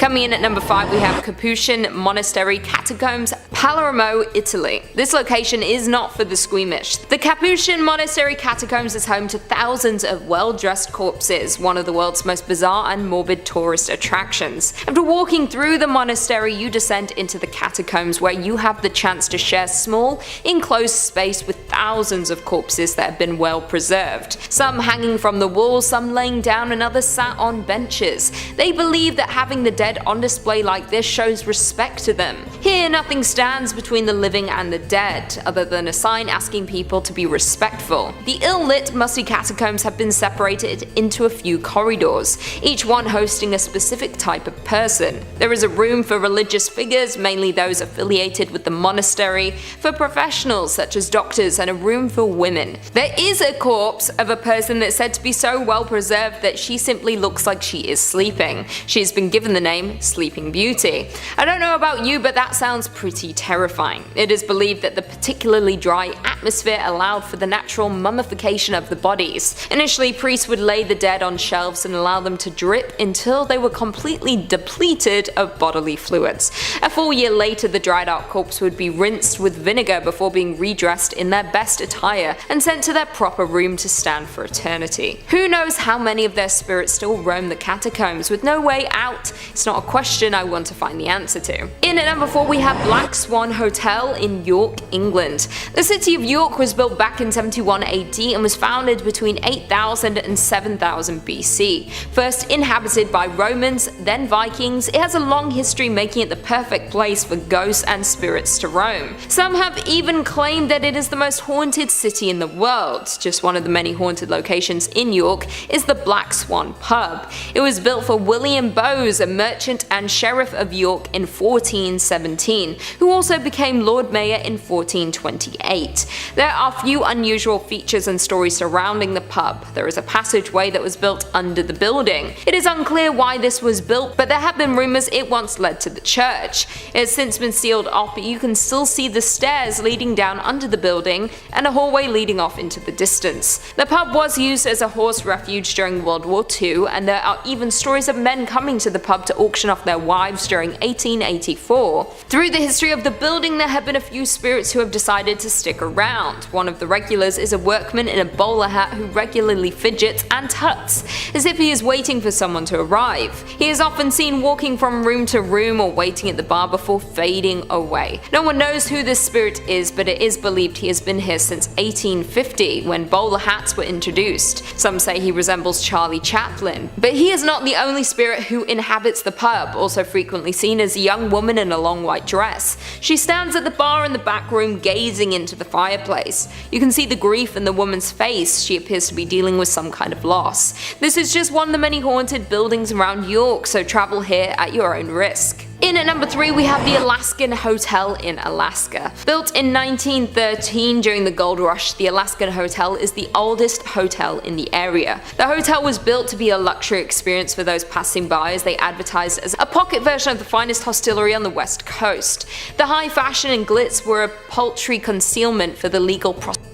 Coming in at number 5 we have Capuchin Monastery, Catacombs, Palermo, Italy. This location is not for the squeamish. The Capuchin Monastery Catacombs is home to thousands of well-dressed corpses, one of the world's most bizarre and morbid tourist attractions. After walking through the monastery, you descend into the catacombs, where you have the chance to share small, enclosed space with thousands of corpses that have been well preserved. Some hanging from the walls, some laying down, and others sat on benches. They believe that having the dead on display like this shows respect to them. Here, nothing stands between the living and the dead, other than a sign asking people to be respectful. The ill-lit, musty catacombs have been separated into a few corridors, each one hosting a specific type of person. There is a room for religious figures, mainly those affiliated with the monastery, for professionals such as doctors, and a room for women. There is a corpse of a person that's said to be so well preserved that she simply looks like she is sleeping. She has been given the name Sleeping Beauty. I don't know about you, but that sounds pretty terrifying. It is believed that the particularly dry atmosphere allowed for the natural mummification of the bodies. Initially, priests would lay the dead on shelves and allow them to drip until they were completely depleted of bodily fluids. A full year later, the dried out corpse would be rinsed with vinegar before being redressed in their best attire and sent to their proper room to stand for eternity. Who knows how many of their spirits still roam the catacombs with no way out? It's not a question I want to find the answer to. In at number 4 we have Black Swan Hotel in York, England. The city of York was built back in 71 AD and was founded between 8000 and 7000 BC. First inhabited by Romans, then Vikings, it has a long history, making it the perfect place for ghosts and spirits to roam. Some have even claimed that it is the most haunted city in the world. Just one of the many haunted locations in York is the Black Swan pub. It was built for William Bowes, a merchant and sheriff of York, in 1417, who also became Lord Mayor in 1428. There are few unusual features and stories surrounding the pub. There is a passageway that was built under the building. It is unclear why this was built, but there have been rumours it once led to the church. It has since been sealed off, but you can still see the stairs leading down under the building and a hallway leading off into the distance. The pub was used as a horse refuge during World War II, and there are even stories of men coming to the pub to auction off their wives during 1884. Through the history of the building, there have been a few spirits who have decided to stick around. One of the regulars is a workman in a bowler hat who regularly fidgets and tuts, as if he is waiting for someone to arrive. He is often seen walking from room to room or waiting at the bar before fading away. No one knows who this spirit is, but it is believed he has been here since 1850, when bowler hats were introduced. Some say he resembles Charlie Chaplin. But he is not the only spirit who inhabits the pub, also frequently seen as a young woman in a long white dress. She stands at the bar in the back room gazing into the fireplace. You can see the grief in the woman's face. She appears to be dealing with some kind of loss. This is just one of the many haunted buildings around York, so travel here at your own risk. In at number 3 we have the Alaskan Hotel in Alaska. Built in 1913 during the gold rush, the Alaskan Hotel is the oldest hotel in the area. The hotel was built to be a luxury experience for those passing by, as they advertised as a pocket version of the finest hostelry on the west coast. The high fashion and glitz were a paltry concealment for the legal prostitution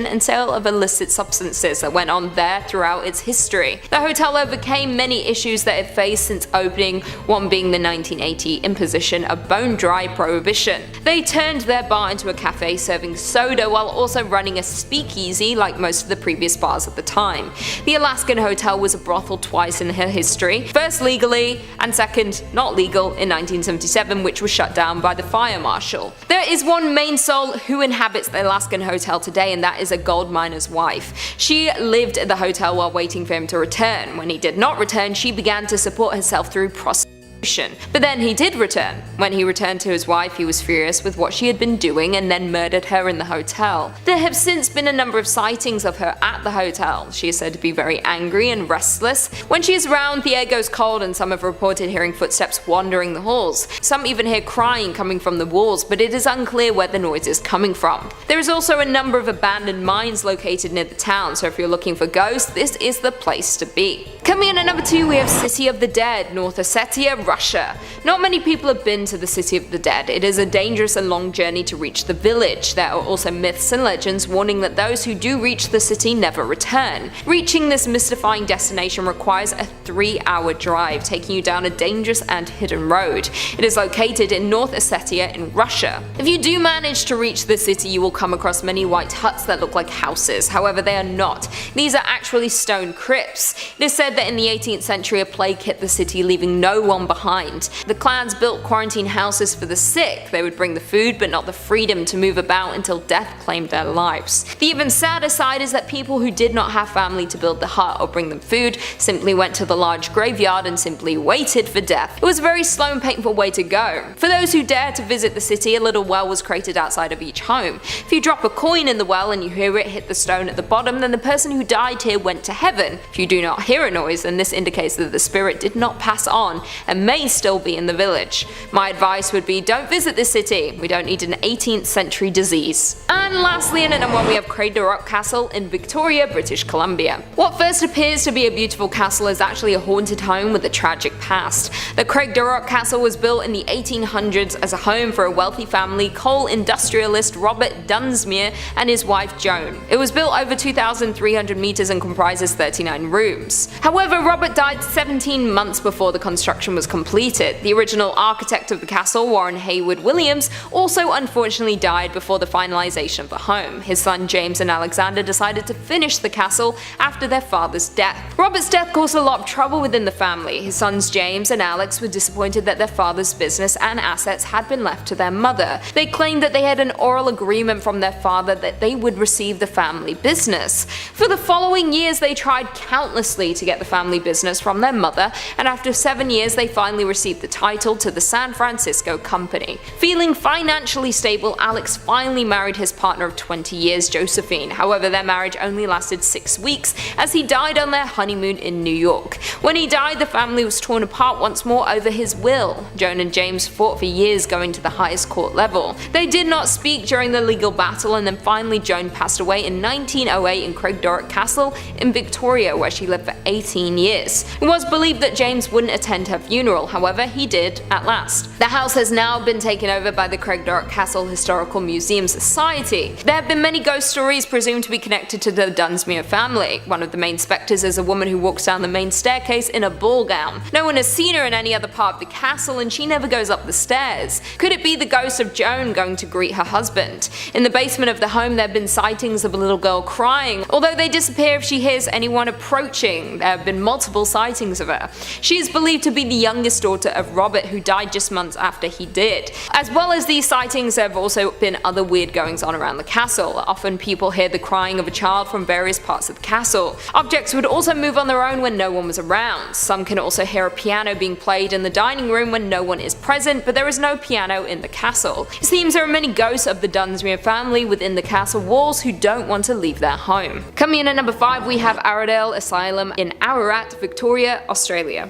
and sale of illicit substances that went on there throughout its history. The hotel overcame many issues that it faced since opening, one being the 1980 imposition of bone-dry prohibition. They turned their bar into a cafe serving soda while also running a speakeasy like most of the previous bars at the time. The Alaskan Hotel was a brothel twice in her history, first legally and second not legal in 1977, which was shut down by the fire marshal. There is one main soul who inhabits the Alaskan Hotel today, and that is a gold miner's wife. She lived at the hotel while waiting for him to return. When he did not return, she began to support herself through prostitution. But then he did return. When he returned to his wife, he was furious with what she had been doing and then murdered her in the hotel. There have since been a number of sightings of her at the hotel. She is said to be very angry and restless. When she is around, the air goes cold, and some have reported hearing footsteps wandering the halls. Some even hear crying coming from the walls, but it is unclear where the noise is coming from. There is also a number of abandoned mines located near the town, so if you're looking for ghosts, this is the place to be. Coming in at number 2, we have City of the Dead, North Ossetia, Russia. Not many people have been to the City of the Dead. It is a dangerous and long journey to reach the village. There are also myths and legends warning that those who do reach the city never return. Reaching this mystifying destination requires a 3-hour drive, taking you down a dangerous and hidden road. It is located in North Ossetia in Russia. If you do manage to reach the city, you will come across many white huts that look like houses. However, they are not. These are actually stone crypts. It is said that in the 18th century a plague hit the city, leaving no one behind. The clans built quarantine houses for the sick. They would bring the food but not the freedom to move about until death claimed their lives. The even sadder side is that people who did not have family to build the hut or bring them food simply went to the large graveyard and simply waited for death. It was a very slow and painful way to go. For those who dare to visit the city, a little well was created outside of each home. If you drop a coin in the well and you hear it hit the stone at the bottom, then the person who died here went to heaven. If you do not hear a noise, then this indicates that the spirit did not pass on and may still be in the village. My advice would be, don't visit this city. We don't need an 18th century disease. And lastly, in at number 1, we have Craig the Rock Castle in Victoria, British Columbia. What first appears to be a beautiful castle is actually a haunted home with a tragic past. The Craig the Rock Castle was built in the 1800s as a home for a wealthy family, coal industrialist Robert Dunsmuir and his wife Joan. It was built over 2,300 meters and comprises 39 rooms. However, Robert died 17 months before the construction was completed. The original architect of the castle, Warren Haywood Williams, also unfortunately died before the finalization of the home. His son James and Alexander decided to finish the castle after their father's death. Robert's death caused a lot of trouble within the family. His sons James and Alex were disappointed that their father's business and assets had been left to their mother. They claimed that they had an oral agreement from their father that they would receive the family business. For the following years, they tried countlessly to get the family business from their mother, and after 7 years they finally received the title to the San Francisco Company. Feeling financially stable, Alex finally married his partner of 20 years, Josephine. However, their marriage only lasted 6 weeks as he died on their honeymoon in New York. When he died, the family was torn apart once more over his will. Joan and James fought for years, going to the highest court level. They did not speak during the legal battle, and then finally Joan passed away in 1908 in Craigdorroch Castle in Victoria, where she lived for 18 years. It was believed that James wouldn't attend her funeral, however he did at last. The house has now been taken over by the Craigdorroch Castle Historical Museum Society. There have been many ghost stories presumed to be connected to the Dunsmuir family. One of the main spectres is a woman who walks down the main staircase in a ball gown. No one has seen her in any other part of the castle, and she never goes up the stairs. Could it be the ghost of Joan going to greet her husband? In the basement of the home there have been sightings of a little girl crying, although they disappear if she hears anyone approaching. There have been multiple sightings of her. She is believed to be the youngest daughter of Robert, who died just months after he did. As well as these sightings, there have also been other weird goings on around the castle. Often people hear the crying of a child from various parts of the castle. Objects would also move on their own when no one was around. Some can also hear a piano being played in the dining room when no one is present, but there is no piano in the castle. It seems there are many ghosts of the Dunsmuir family within the castle walls who don't want to leave their home. Coming in at number 5, we have Arundel Asylum in Ararat, Victoria, Australia.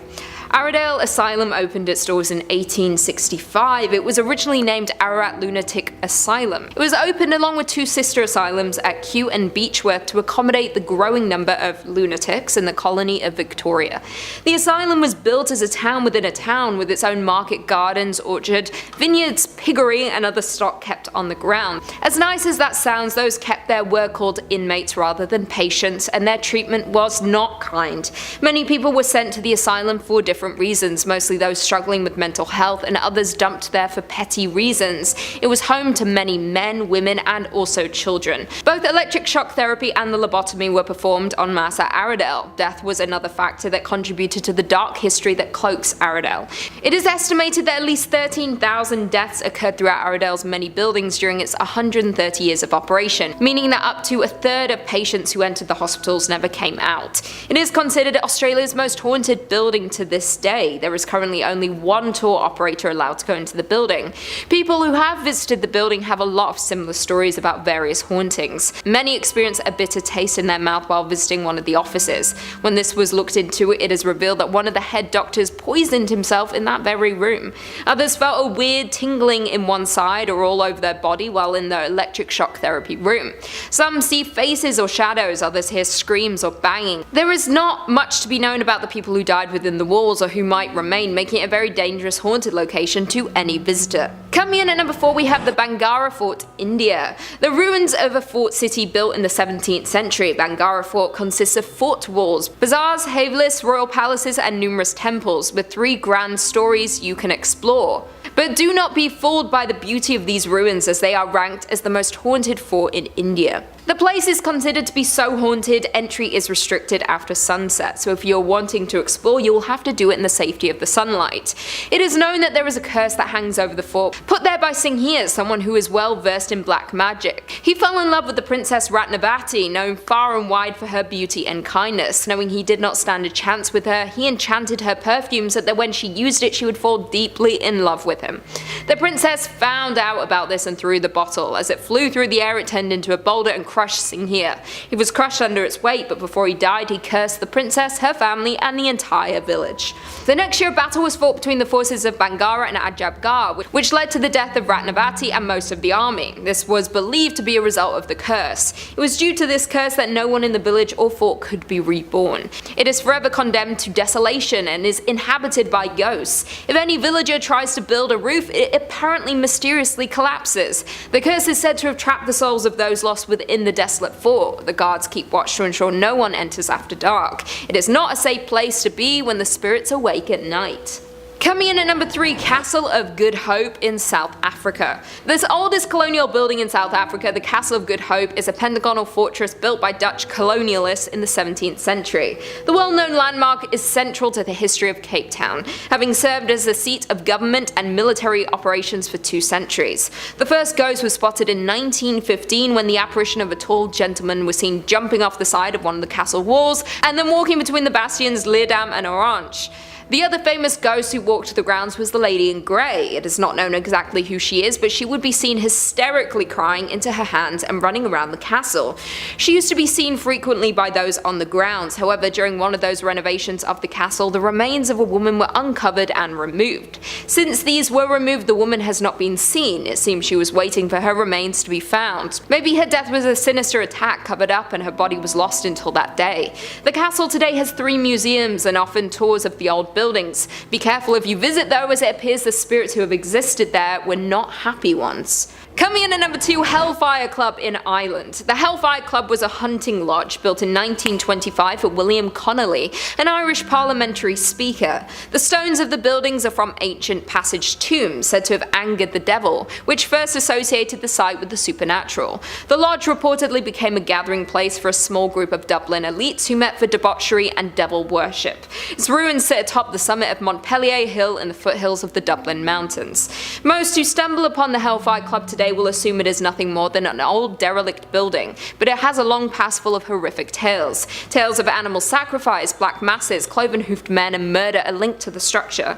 Arundel Asylum opened its doors in 1865. It was originally named Ararat Lunatic Asylum. It was opened along with 2 sister asylums at Kew and Beechworth to accommodate the growing number of lunatics in the colony of Victoria. The asylum was built as a town within a town, with its own market, gardens, orchard, vineyards, piggery, and other stock kept on the ground. As nice as that sounds, those kept there were called inmates rather than patients, and their treatment was not kind. Many people were sent to the asylum for different reasons, mostly those struggling with mental health, and others dumped there for petty reasons. It was home to many men, women, and also children. Both electric shock therapy and the lobotomy were performed en masse at Arundel. Death was another factor that contributed to the dark history that cloaks Arundel. It is estimated that at least 13,000 deaths occurred throughout Arundel's many buildings during its 130 years of operation, meaning that up to a third of patients who entered the hospitals never came out. It is considered Australia's most haunted building to this day. There is currently only one tour operator allowed to go into the building. People who have visited the building have a lot of similar stories about various hauntings. Many experience a bitter taste in their mouth while visiting one of the offices. When this was looked into, it is revealed that one of the head doctors poisoned himself in that very room. Others felt a weird tingling in one side or all over their her body while in the electric shock therapy room. Some see faces or shadows, others hear screams or banging. There is not much to be known about the people who died within the walls or who might remain, making it a very dangerous haunted location to any visitor. Coming in at number 4 we have the Bangara Fort, India. The ruins of a fort city built in the 17th century, Bangara Fort consists of fort walls, bazaars, havelis, royal palaces and numerous temples, with 3 grand stories you can explore. But do not be fooled by the beauty of these ruins, as they are ranked as the most haunted fort in India. The place is considered to be so haunted, entry is restricted after sunset, so if you're wanting to explore you will have to do it in the safety of the sunlight. It is known that there is a curse that hangs over the fort, put there by Singhir, someone who is well versed in black magic. He fell in love with the Princess Ratnavati, known far and wide for her beauty and kindness. Knowing he did not stand a chance with her, he enchanted her perfume so that when she used it she would fall deeply in love with him. The princess found out about this and threw the bottle. As it flew through the air it turned into a boulder and crushed Singhir. He was crushed under its weight, but before he died he cursed the princess, her family and the entire village. The next year a battle was fought between the forces of Bangara and Ajabgarh, which led to the death of Ratnavati and most of the army. This was believed to be a result of the curse. It was due to this curse that no one in the village or fort could be reborn. It is forever condemned to desolation and is inhabited by ghosts. If any villager tries to build a roof, it apparently mysteriously collapses. The curse is said to have trapped the souls of those lost within the desolate fort. The guards keep watch to ensure no one enters after dark. It is not a safe place to be when the spirits awake at night. Coming in at number 3, Castle of Good Hope in South Africa. This oldest colonial building in South Africa, the Castle of Good Hope, is a pentagonal fortress built by Dutch colonialists in the 17th century. The well-known landmark is central to the history of Cape Town, having served as the seat of government and military operations for 2 centuries. The first ghost was spotted in 1915 when the apparition of a tall gentleman was seen jumping off the side of one of the castle walls and then walking between the bastions Leerdam and Orange. The other famous ghost who walked the grounds was the Lady in Grey. It is not known exactly who she is, but she would be seen hysterically crying into her hands and running around the castle. She used to be seen frequently by those on the grounds. However, during one of those renovations of the castle, the remains of a woman were uncovered and removed. Since these were removed, the woman has not been seen. It seems she was waiting for her remains to be found. Maybe her death was a sinister attack covered up and her body was lost until that day. The castle today has 3 museums and often tours of the old buildings. Be careful if you visit though, as it appears the spirits who have existed there were not happy ones. Coming in at number 2, Hellfire Club in Ireland. The Hellfire Club was a hunting lodge built in 1925 for William Connolly, an Irish parliamentary speaker. The stones of the buildings are from ancient passage tombs said to have angered the devil, which first associated the site with the supernatural. The lodge reportedly became a gathering place for a small group of Dublin elites who met for debauchery and devil worship. Its ruins sit atop the summit of Montpellier Hill in the foothills of the Dublin Mountains. Most who stumble upon the Hellfire Club today will assume it is nothing more than an old derelict building, but it has a long past full of horrific tales. Tales of animal sacrifice, black masses, cloven-hoofed men and murder are linked to the structure.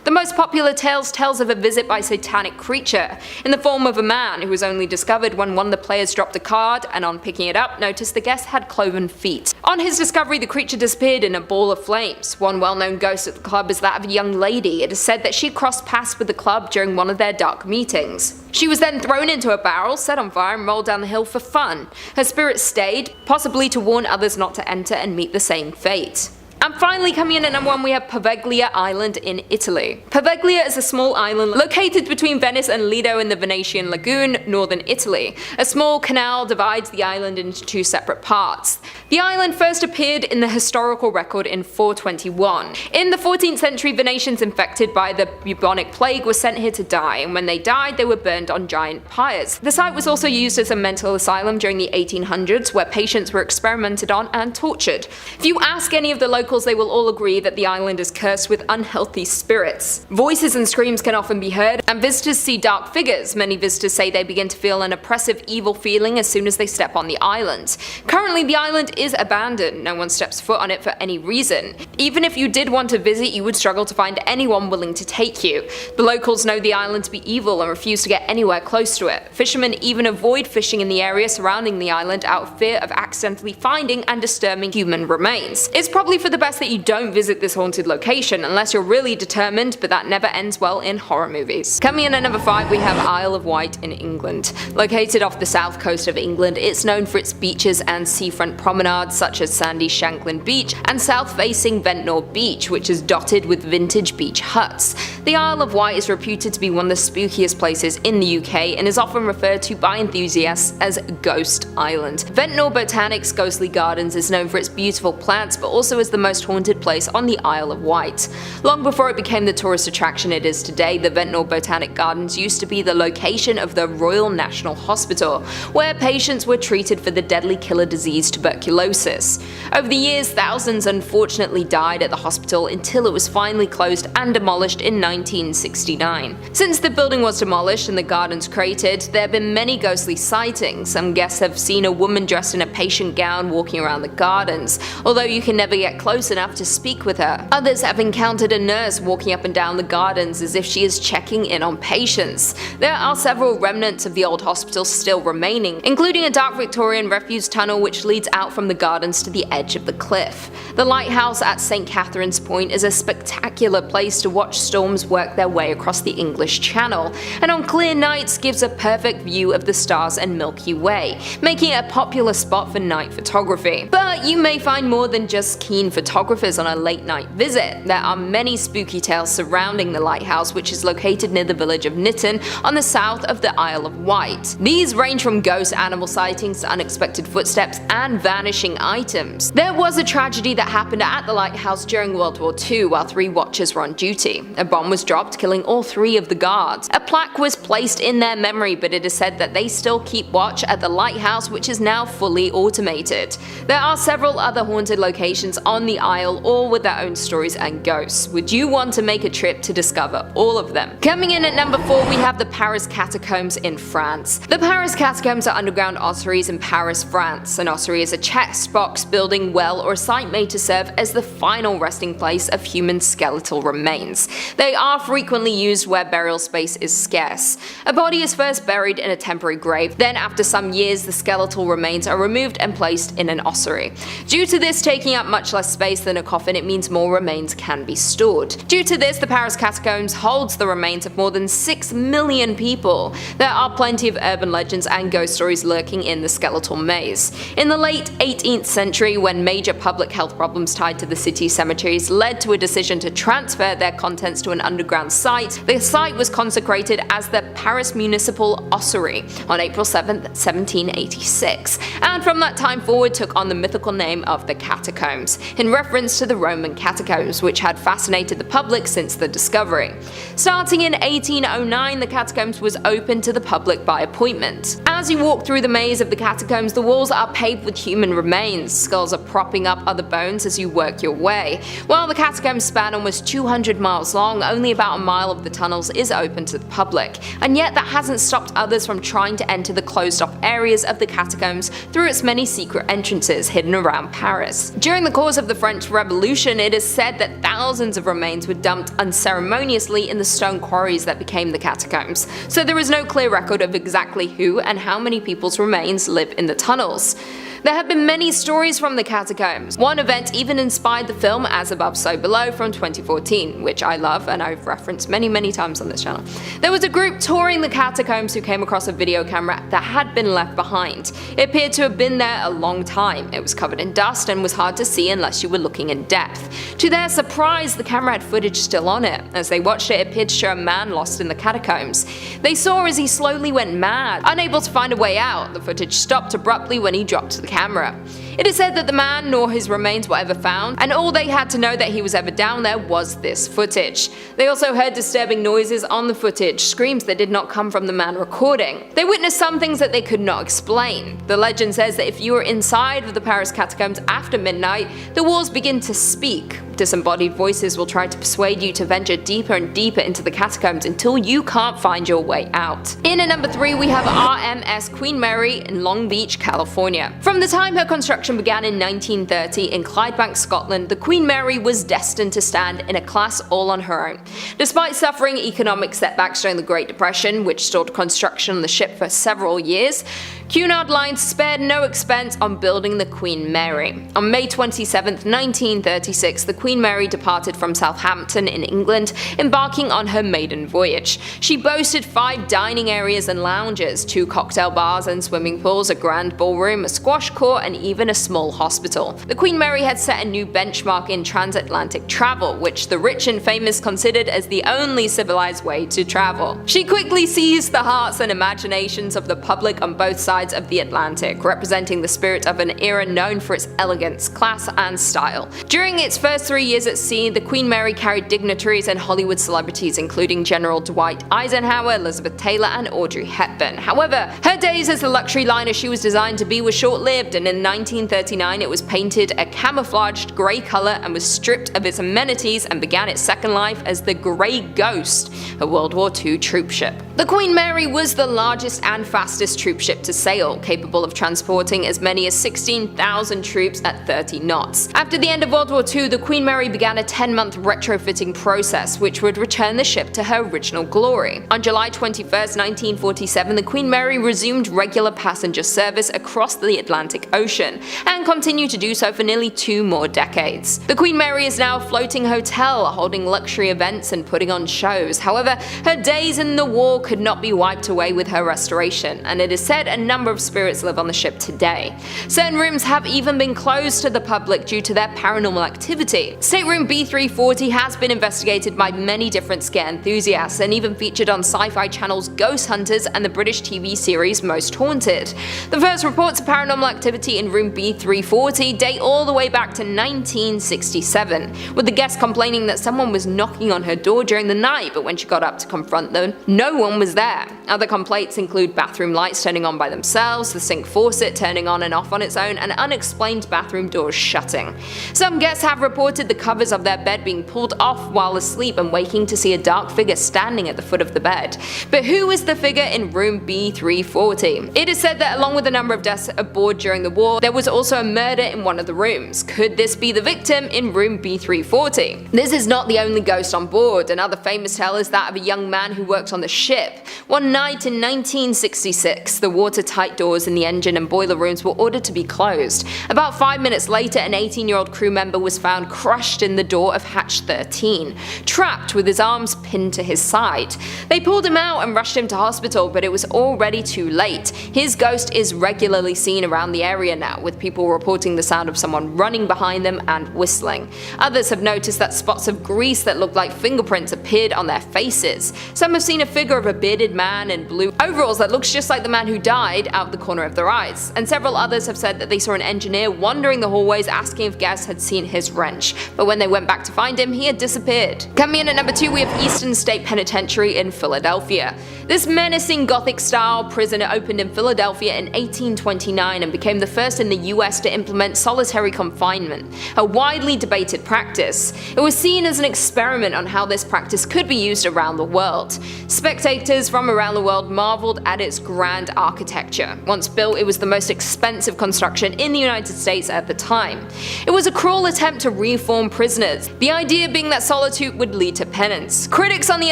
The most popular tales tells of a visit by a satanic creature, in the form of a man who was only discovered when one of the players dropped a card and on picking it up noticed the guest had cloven feet. On his discovery the creature disappeared in a ball of flames. One well-known ghost at the club is that of a young lady. It is said that she crossed paths with the club during one of their dark meetings. She was then thrown into a barrel, set on fire and rolled down the hill for fun. Her spirit stayed, possibly to warn others not to enter and meet the same fate. And finally, coming in at number 1, we have Poveglia Island in Italy. Poveglia is a small island located between Venice and Lido in the Venetian lagoon, northern Italy. A small canal divides the island into 2 separate parts. The island first appeared in the historical record in 421. In the 14th century, Venetians infected by the bubonic plague were sent here to die, and when they died, they were burned on giant pyres. The site was also used as a mental asylum during the 1800s, where patients were experimented on and tortured. If you ask any of the locals, they will all agree that the island is cursed with unhealthy spirits. Voices and screams can often be heard, and visitors see dark figures. Many visitors say they begin to feel an oppressive, evil feeling as soon as they step on the island. Currently, the island is abandoned. No one steps foot on it for any reason. Even if you did want to visit, you would struggle to find anyone willing to take you. The locals know the island to be evil and refuse to get anywhere close to it. Fishermen even avoid fishing in the area surrounding the island out of fear of accidentally finding and disturbing human remains. It's probably for the the best that you don't visit this haunted location unless you're really determined, but that never ends well in horror movies. Coming in at number 5, we have Isle of Wight in England. Located off the south coast of England, it's known for its beaches and seafront promenades such as sandy Shanklin Beach and south-facing Ventnor Beach, which is dotted with vintage beach huts. The Isle of Wight is reputed to be one of the spookiest places in the UK and is often referred to by enthusiasts as Ghost Island. Ventnor Botanic's Ghostly Gardens is known for its beautiful plants, but also as the most haunted place on the Isle of Wight. Long before it became the tourist attraction it is today, the Ventnor Botanic Gardens used to be the location of the Royal National Hospital, where patients were treated for the deadly killer disease tuberculosis. Over the years, thousands unfortunately died at the hospital until it was finally closed and demolished in 1969. Since the building was demolished and the gardens created, there have been many ghostly sightings. Some guests have seen a woman dressed in a patient gown walking around the gardens, although you can never get close enough to speak with her. Others have encountered a nurse walking up and down the gardens as if she is checking in on patients. There are several remnants of the old hospital still remaining, including a dark Victorian refuse tunnel which leads out from the gardens to the edge of the cliff. The Lighthouse at St. Catherine's Point is a spectacular place to watch storms work their way across the English Channel, and on clear nights gives a perfect view of the stars and Milky Way, making it a popular spot for night photography. But you may find more than just keen photographers on a late night visit. There are many spooky tales surrounding the lighthouse, which is located near the village of Nitton on the south of the Isle of Wight. These range from ghost animal sightings to unexpected footsteps and vanishing items. There was a tragedy that happened at the lighthouse during World War II while 3 watchers were on duty. A bomb was dropped, killing all 3 of the guards. A plaque was placed in their memory, but it is said that they still keep watch at the lighthouse, which is now fully automated. There are several other haunted locations on the Isle, all with their own stories and ghosts. Would you want to make a trip to discover all of them? Coming in at number 4, we have the Paris Catacombs in France. The Paris Catacombs are underground ossuaries in Paris, France. An ossuary is a chest, box, building, well, or site made to serve as the final resting place of human skeletal remains. They are frequently used where burial space is scarce. A body is first buried in a temporary grave, then after some years the skeletal remains are removed and placed in an ossuary. Due to this taking up much less space than a coffin, it means more remains can be stored. Due to this, the Paris Catacombs holds the remains of more than 6 million people. There are plenty of urban legends and ghost stories lurking in the skeletal maze. In the late 18th century, when major public health problems tied to the city's cemeteries led to a decision to transfer their contents to an underground site, the site was consecrated as the Paris Municipal Ossuary on April 7, 1786, and from that time forward took on the mythical name of the Catacombs, in reference to the Roman catacombs, which had fascinated the public since the discovery. Starting in 1809, the catacombs was open to the public by appointment. As you walk through the maze of the catacombs, the walls are paved with human remains. Skulls are propping up other bones as you work your way. While the catacombs span almost 200 miles long, only about a mile of the tunnels is open to the public, and yet that hasn't stopped others from trying to enter the closed-off areas of the catacombs through its many secret entrances hidden around Paris. During the course of the French Revolution, it is said that thousands of remains were dumped unceremoniously in the stone quarries that became the catacombs, so there is no clear record of exactly who and how many people's remains live in the tunnels. There have been many stories from the catacombs. One event even inspired the film As Above So Below from 2014, which I love and I've referenced many times on this channel. There was a group touring the catacombs who came across a video camera that had been left behind. It appeared to have been there a long time. It was covered in dust and was hard to see unless you were looking in depth. To their surprise, the camera had footage still on it. As they watched it, it appeared to show a man lost in the catacombs. They saw as he slowly went mad. Unable to find a way out, the footage stopped abruptly when he dropped to the camera. It is said that the man nor his remains were ever found, and all they had to know that he was ever down there was this footage. They also heard disturbing noises on the footage, screams that did not come from the man recording. They witnessed some things that they could not explain. The legend says that if you are inside of the Paris catacombs after midnight, the walls begin to speak. Disembodied voices will try to persuade you to venture deeper and deeper into the catacombs until you can't find your way out. In at number 3, we have RMS Queen Mary in Long Beach, California. From the time her construction began in 1930 in Clydebank, Scotland, the Queen Mary was destined to stand in a class all on her own. Despite suffering economic setbacks during the Great Depression, which stalled construction on the ship for several years, Cunard Line spared no expense on building the Queen Mary. On May 27, 1936, the Queen Mary departed from Southampton in England, embarking on her maiden voyage. She boasted 5 dining areas and lounges, 2 cocktail bars and swimming pools, a grand ballroom, a squash court, and even a small hospital. The Queen Mary had set a new benchmark in transatlantic travel, which the rich and famous considered as the only civilized way to travel. She quickly seized the hearts and imaginations of the public on both sides of the Atlantic, representing the spirit of an era known for its elegance, class, and style. During its first 3 years at sea, the Queen Mary carried dignitaries and Hollywood celebrities including General Dwight Eisenhower, Elizabeth Taylor, and Audrey Hepburn. However, her days as the luxury liner she was designed to be were short-lived, and in 1939 it was painted a camouflaged grey colour and was stripped of its amenities and began its second life as the Grey Ghost, a World War II troop ship. The Queen Mary was the largest and fastest troop ship to sail, capable of transporting as many as 16,000 troops at 30 knots. After the end of World War II, the Queen Mary began a 10-month retrofitting process which would return the ship to her original glory. On July 21, 1947, the Queen Mary resumed regular passenger service across the Atlantic Ocean, and continued to do so for nearly 2 more decades. The Queen Mary is now a floating hotel, holding luxury events and putting on shows. However, her days in the war could not be wiped away with her restoration, and it is said a number of spirits live on the ship today. Certain rooms have even been closed to the public due to their paranormal activity. Stateroom B340 has been investigated by many different scare enthusiasts, and even featured on Sci-Fi Channel's Ghost Hunters and the British TV series Most Haunted. The first reports of paranormal activity in room B340 date all the way back to 1967, with the guest complaining that someone was knocking on her door during the night, but when she got up to confront them, no one was there. Other complaints include bathroom lights turning on by themselves, the sink faucet turning on and off on its own, and unexplained bathroom doors shutting. Some guests have reported the covers of their bed being pulled off while asleep and waking to see a dark figure standing at the foot of the bed. But who is the figure in room B340? It is said that along with a number of deaths aboard during the war, there was also a murder in one of the rooms. Could this be the victim in room B340? This is not the only ghost on board. Another famous tale is that of a young man who worked on the ship. One night in 1966, the watertight doors in the engine and boiler rooms were ordered to be closed. About 5 minutes later, an 18-year-old crew member was found crushed in the door of hatch 13, trapped with his arms pinned to his side. They pulled him out and rushed him to hospital, but it was already too late. His ghost is regularly seen around the area now, with people reporting the sound of someone running behind them and whistling. Others have noticed that spots of grease that look like fingerprints appeared on their faces. Some have seen a figure of a bearded man in blue overalls that looks just like the man who died out the corner of their eyes, and several others have said that they saw an engineer wandering the hallways asking if guests had seen his wrench, but when they went back to find him, he had disappeared. Coming in at number 2, we have Eastern State Penitentiary in Philadelphia. This menacing Gothic-style prison opened in Philadelphia in 1829 and became the first in the US to implement solitary confinement, a widely debated practice. It was seen as an experiment on how this practice could be used around the world. Spectators from around the world marveled at its grand architecture. Once built, it was the most expensive construction in the United States at the time. It was a cruel attempt to reform prisoners, the idea being that solitude would lead to penance. Critics, on the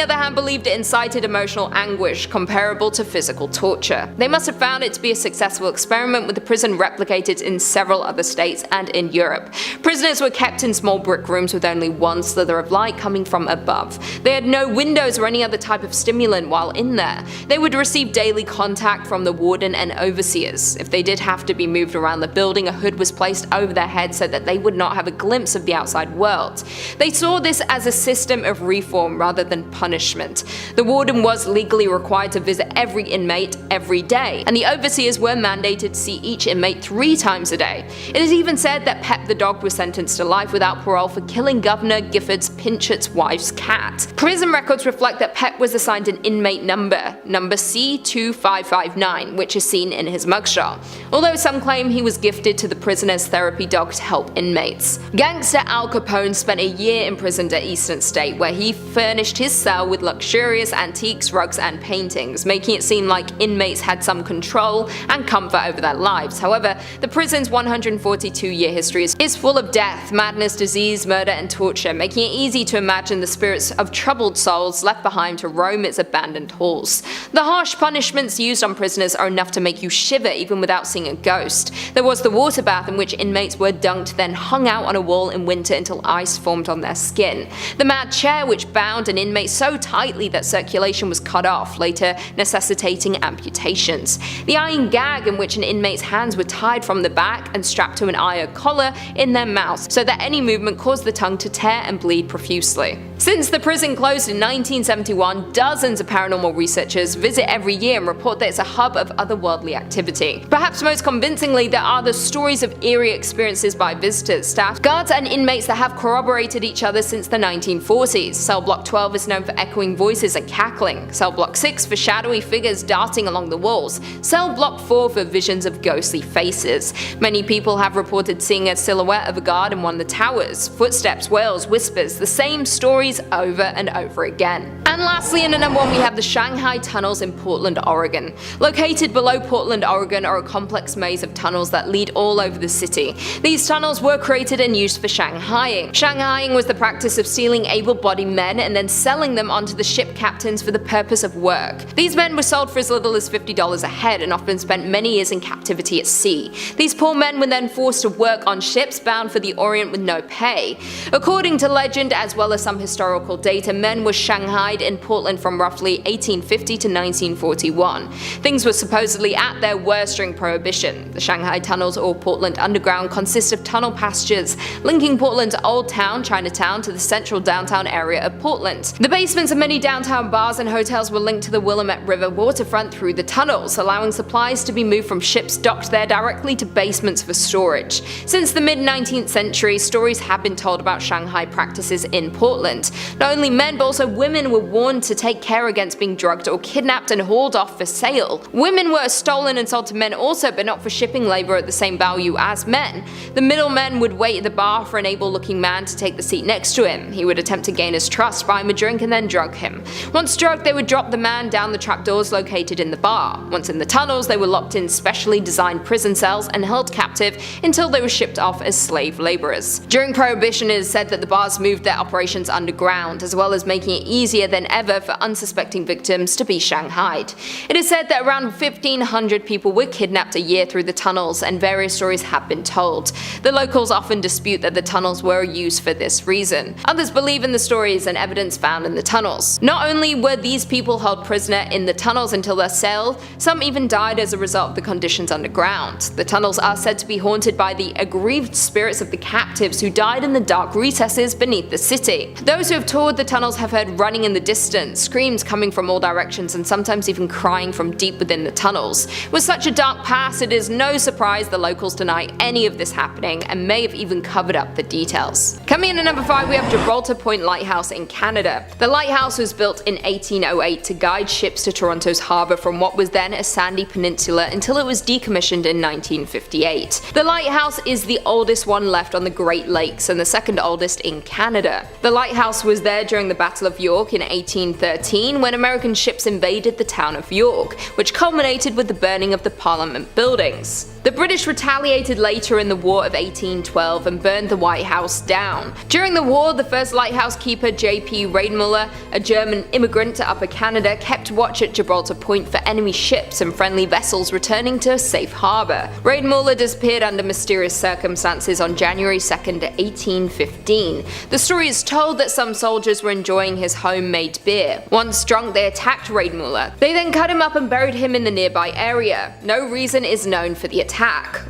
other hand, believed it incited emotional anguish comparable to physical torture. They must have found it to be a successful experiment, with the prison replicated in several other states and in Europe. Prisoners were kept in small brick rooms with only one slither of light coming from above. They had no windows or any other type of stimulant while in there. They would receive daily contact from the warden and overseers. If they did have to be moved around the building, a hood was placed over their heads so that they would not have a glimpse of the outside world. They saw this as a system of reform rather than punishment. The warden was legally required to visit every inmate every day, and the overseers were mandated to see each inmate 3 times a day. It is even said that Pep the dog was sentenced to life without parole for killing Governor Gifford's Pinchot's wife's cat. Prison records reflect that Pep was assigned an inmate number C2559, which is seen in his mugshot, although some claim he was gifted to the prisoner's therapy dog to help inmates. Gangster Al Capone spent a year imprisoned at Eastern State, where he furnished his cell with luxurious antiques, rugs, and paintings, making it seem like inmates had some control and comfort over their lives. However, the prison's 142-year history is full of death, madness, disease, murder, and torture, making it easy to imagine the spirits of troubled souls left behind to roam its abandoned abandoned halls. The harsh punishments used on prisoners are enough to make you shiver even without seeing a ghost. There was the water bath, in which inmates were dunked then hung out on a wall in winter until ice formed on their skin. The mad chair, which bound an inmate so tightly that circulation was cut off, later necessitating amputations. The iron gag, in which an inmate's hands were tied from the back and strapped to an iron collar in their mouths so that any movement caused the tongue to tear and bleed profusely. Since the prison closed in 1971, dozens of paranormal researchers visit every year and report that it's a hub of otherworldly activity. Perhaps most convincingly, there are the stories of eerie experiences by visitors, staff, guards and inmates that have corroborated each other since the 1940s. Cell Block 12 is known for echoing voices and cackling, Cell Block 6 for shadowy figures darting along the walls, Cell Block 4 for visions of ghostly faces. Many people have reported seeing a silhouette of a guard in one of the towers, footsteps, wails, whispers, the same stories over and over again. And lastly, in at number 1 we have the Shanghai tunnels in Portland, Oregon. Located below Portland, Oregon are a complex maze of tunnels that lead all over the city. These tunnels were created and used for Shanghaiing. Shanghaiing was the practice of stealing able-bodied men and then selling them onto the ship captains for the purpose of work. These men were sold for as little as $50 a head and often spent many years in captivity at sea. These poor men were then forced to work on ships bound for the Orient with no pay. According to legend, as well as some historical data, men were shanghaied in Portland from roughly 1850 to 1941. Things were supposedly at their worst during Prohibition. The Shanghai tunnels, or Portland Underground, consist of tunnel passages linking Portland's Old Town, Chinatown, to the central downtown area of Portland. The basements of many downtown bars and hotels were linked to the Willamette River waterfront through the tunnels, allowing supplies to be moved from ships docked there directly to basements for storage. Since the mid-19th century, stories have been told about Shanghai practices in Portland. Not only men, but also women were warned to take care against being drugged or kidnapped and hauled off for sale. Women were stolen and sold to men also, but not for shipping labor at the same value as men. The middlemen would wait at the bar for an able-looking man to take the seat next to him. He would attempt to gain his trust, buy him a drink and then drug him. Once drugged, they would drop the man down the trapdoors located in the bar. Once in the tunnels, they were locked in specially designed prison cells and held captive until they were shipped off as slave laborers. During Prohibition, it is said that the bars moved their operations underground, as well as making it easier than ever for unsuspecting victims to be shanghaied. It is said that around 1,500 people were kidnapped a year through the tunnels, and various stories have been told. The locals often dispute that the tunnels were used for this reason. Others believe in the stories and evidence found in the tunnels. Not only were these people held prisoner in the tunnels until their sale, some even died as a result of the conditions underground. The tunnels are said to be haunted by the aggrieved spirits of the captives who died in the dark recesses beneath the city. Those who have toured the tunnels have heard running in the distance, screams coming from all directions, and sometimes even crying from deep within the tunnels. With such a dark past, it is no surprise the locals deny any of this happening and may have even covered up the details. Coming in at number 5, we have Gibraltar Point Lighthouse in Canada. The lighthouse was built in 1808 to guide ships to Toronto's harbour from what was then a sandy peninsula until it was decommissioned in 1958. The lighthouse is the oldest one left on the Great Lakes and the second oldest in Canada. The lighthouse was there during the Battle of York in 1813 when American ships invaded the town of York, which culminated with the burning of the Parliament buildings. The British retaliated later in the War of 1812 and burned the White House down. During the war, the first lighthouse keeper, J.P. Reidmuller, a German immigrant to Upper Canada, kept watch at Gibraltar Point for enemy ships and friendly vessels returning to a safe harbour. Reidmuller disappeared under mysterious circumstances on January 2, 1815. The story is told that some soldiers were enjoying his homemade beer. Once drunk, they attacked Reidmuller. They then cut him up and buried him in the nearby area. No reason is known for the attack.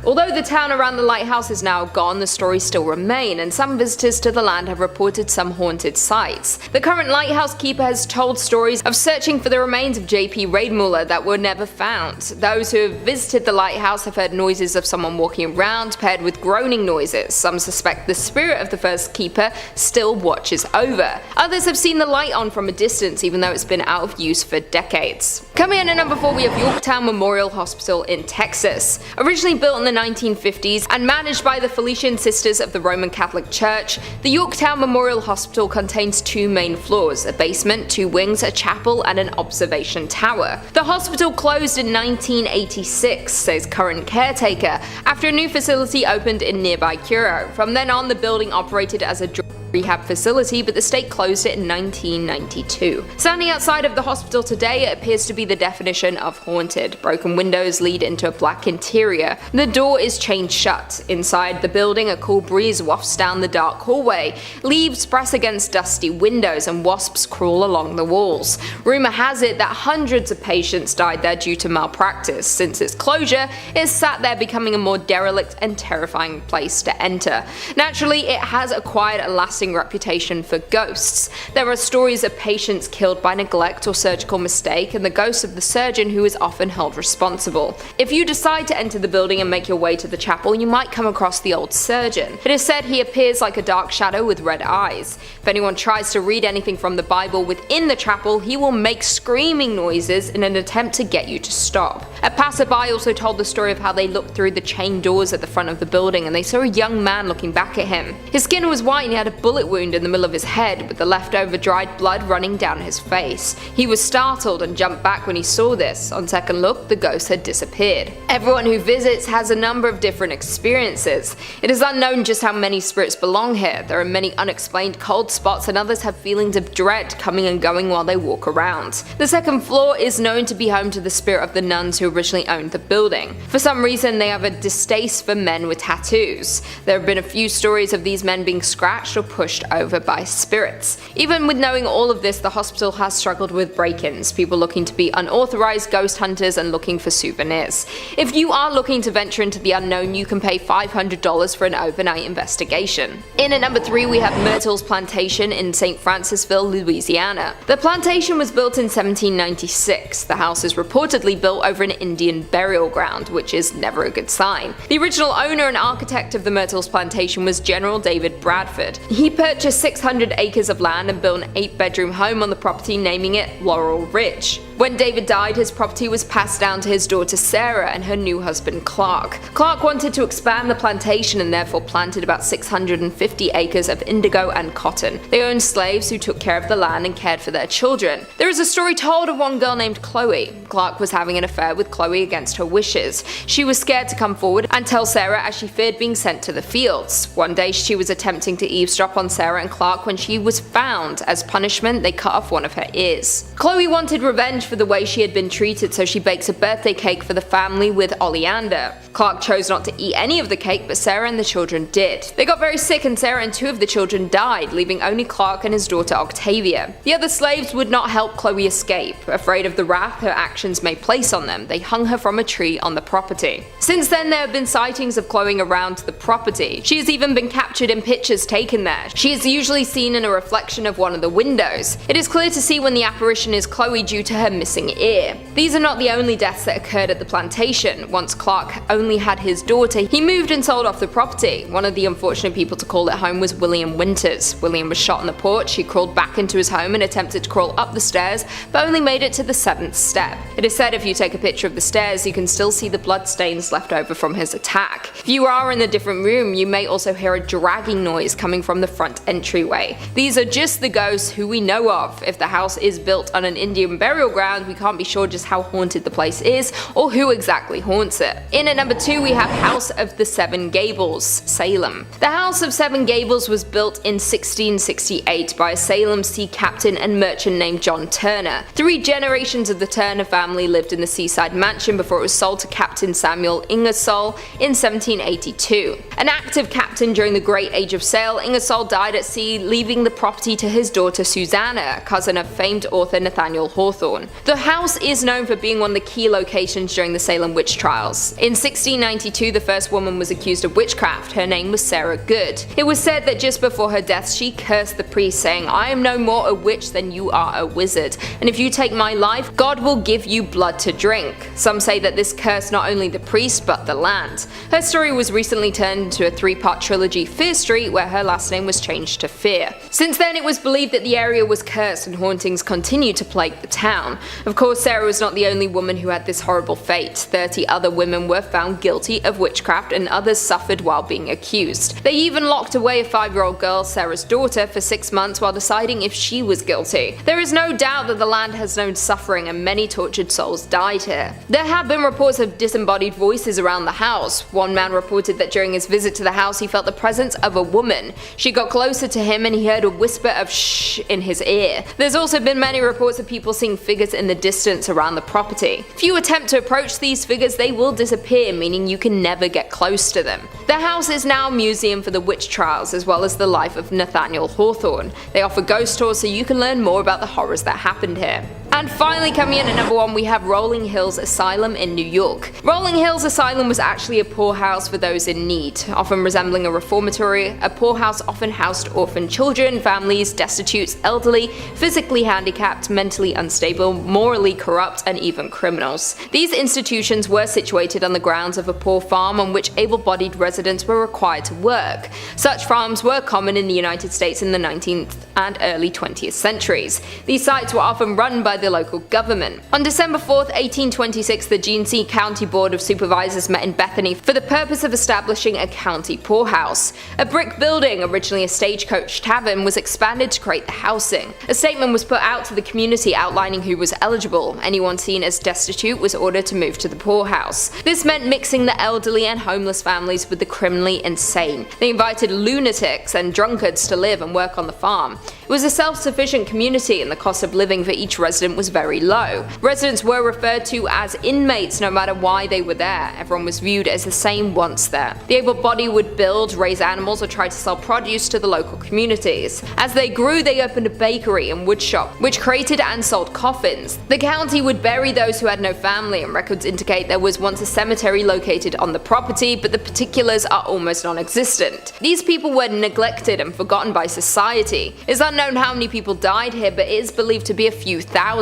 Although the town around the lighthouse is now gone, the stories still remain, and some visitors to the land have reported some haunted sites. The current lighthouse keeper has told stories of searching for the remains of J.P. Reidmuller that were never found. Those who have visited the lighthouse have heard noises of someone walking around, paired with groaning noises. Some suspect the spirit of the first keeper still watches over. Others have seen the light on from a distance, even though it's been out of use for decades. Coming in at number 4, we have Yorktown Memorial Hospital in Texas. Originally built in the 1950s and managed by the Felician Sisters of the Roman Catholic Church, the Yorktown Memorial Hospital contains 2 main floors, a basement, 2 wings, a chapel, and an observation tower. The hospital closed in 1986, says current caretaker, after a new facility opened in nearby Curo. From then on, the building operated as a rehab facility, but the state closed it in 1992. Standing outside of the hospital today, it appears to be the definition of haunted. Broken windows lead into a black interior. The door is chained shut. Inside the building, a cool breeze wafts down the dark hallway. Leaves press against dusty windows and wasps crawl along the walls. Rumor has it that hundreds of patients died there due to malpractice. Since its closure, it sat there becoming a more derelict and terrifying place to enter. Naturally, it has acquired a lasting reputation for ghosts. There are stories of patients killed by neglect or surgical mistake, and the ghost of the surgeon who is often held responsible. If you decide to enter the building and make your way to the chapel, you might come across the old surgeon. It is said he appears like a dark shadow with red eyes. If anyone tries to read anything from the Bible within the chapel, he will make screaming noises in an attempt to get you to stop. A passerby also told the story of how they looked through the chain doors at the front of the building and they saw a young man looking back at him. His skin was white and he had a bullet wound in the middle of his head with the leftover dried blood running down his face. He was startled and jumped back when he saw this. On second look, the ghost had disappeared. Everyone who visits has a number of different experiences. It is unknown just how many spirits belong here. There are many unexplained cold spots and others have feelings of dread coming and going while they walk around. The second floor is known to be home to the spirit of the nuns who originally owned the building. For some reason, they have a distaste for men with tattoos. There have been a few stories of these men being scratched or pushed over by spirits. Even with knowing all of this, the hospital has struggled with break-ins, people looking to be unauthorized ghost hunters and looking for souvenirs. If you are looking to venture into the unknown, you can pay $500 for an overnight investigation. In at number 3, we have Myrtle's Plantation in St. Francisville, Louisiana. The plantation was built in 1796. The house is reportedly built over an Indian burial ground, which is never a good sign. The original owner and architect of the Myrtle's Plantation was General David Bradford. He purchased 600 acres of land and built an 8-bedroom home on the property, naming it Laurel Ridge. When David died, his property was passed down to his daughter Sarah and her new husband Clark. Clark wanted to expand the plantation and therefore planted about 650 acres of indigo and cotton. They owned slaves who took care of the land and cared for their children. There is a story told of one girl named Chloe. Clark was having an affair with Chloe against her wishes. She was scared to come forward and tell Sarah as she feared being sent to the fields. One day she was attempting to eavesdrop on Sarah and Clark when she was found. As punishment, they cut off one of her ears. Chloe wanted revenge for the way she had been treated, so she bakes a birthday cake for the family with oleander. Clark chose not to eat any of the cake, but Sarah and the children did. They got very sick and Sarah and 2 of the children died, leaving only Clark and his daughter Octavia. The other slaves would not help Chloe escape. Afraid of the wrath her actions may place on them, they hung her from a tree on the property. Since then, there have been sightings of Chloe around the property. She has even been captured in pictures taken there. She is usually seen in a reflection of one of the windows. It is clear to see when the apparition is Chloe due to her missing ear. These are not the only deaths that occurred at the plantation. Once Clark only had his daughter, he moved and sold off the property. One of the unfortunate people to call it home was William Winters. William was shot on the porch. He crawled back into his home and attempted to crawl up the stairs, but only made it to the 7th step. It is said if you take a picture of the stairs, you can still see the blood stains left over from his attack. If you are in a different room, you may also hear a dragging noise coming from the front entryway. These are just the ghosts who we know of. If the house is built on an Indian burial ground, we can't be sure just how haunted the place is or who exactly haunts it. In at number 2, we have House of the Seven Gables, Salem. The House of Seven Gables was built in 1668 by a Salem sea captain and merchant named John Turner. 3 generations of the Turner family lived in the seaside mansion before it was sold to Captain Samuel Ingersoll in 1782. An active captain during the Great Age of Sail, Ingersoll died at sea, leaving the property to his daughter Susanna, cousin of famed author Nathaniel Hawthorne. The house is known for being one of the key locations during the Salem witch trials. In 1692, the first woman was accused of witchcraft. Her name was Sarah Good. It was said that just before her death, she cursed the priest, saying, "I am no more a witch than you are a wizard, and if you take my life, God will give you blood to drink." Some say that this cursed not only the priest, but the land. Her story was recently turned into a 3-part trilogy, Fear Street, where her last name was changed to Fear. Since then, it was believed that the area was cursed and hauntings continued to plague the town. Of course, Sarah was not the only woman who had this horrible fate. 30 other women were found found guilty of witchcraft and others suffered while being accused. They even locked away a 5-year-old girl, Sarah's daughter, for 6 months while deciding if she was guilty. There is no doubt that the land has known suffering and many tortured souls died here. There have been reports of disembodied voices around the house. One man reported that during his visit to the house he felt the presence of a woman. She got closer to him and he heard a whisper of shh in his ear. There's also been many reports of people seeing figures in the distance around the property. If you attempt to approach these figures, they will disappear, meaning you can never get close to them. The house is now a museum for the witch trials as well as the life of Nathaniel Hawthorne. They offer ghost tours so you can learn more about the horrors that happened here. And finally, coming in at number 1, we have Rolling Hills Asylum in New York. Rolling Hills Asylum was actually a poorhouse for those in need. Often resembling a reformatory, a poorhouse often housed orphan children, families, destitutes, elderly, physically handicapped, mentally unstable, morally corrupt, and even criminals. These institutions were situated on the grounds of a poor farm on which able-bodied residents were required to work. Such farms were common in the United States in the 19th and early 20th centuries. These sites were often run by the local government. On December 4, 1826, the Genesee County Board of Supervisors met in Bethany for the purpose of establishing a county poorhouse. A brick building, originally a stagecoach tavern, was expanded to create the housing. A statement was put out to the community outlining who was eligible. Anyone seen as destitute was ordered to move to the poorhouse. This meant mixing the elderly and homeless families with the criminally insane. They invited lunatics and drunkards to live and work on the farm. It was a self-sufficient community and the cost of living for each resident was very low. Residents were referred to as inmates no matter why they were there. Everyone was viewed as the same once there. The able-bodied would build, raise animals, or try to sell produce to the local communities. As they grew, they opened a bakery and wood shop, which created and sold coffins. The county would bury those who had no family, and records indicate there was once a cemetery located on the property, but the particulars are almost non-existent. These people were neglected and forgotten by society. It's unknown how many people died here, but it is believed to be a few thousand.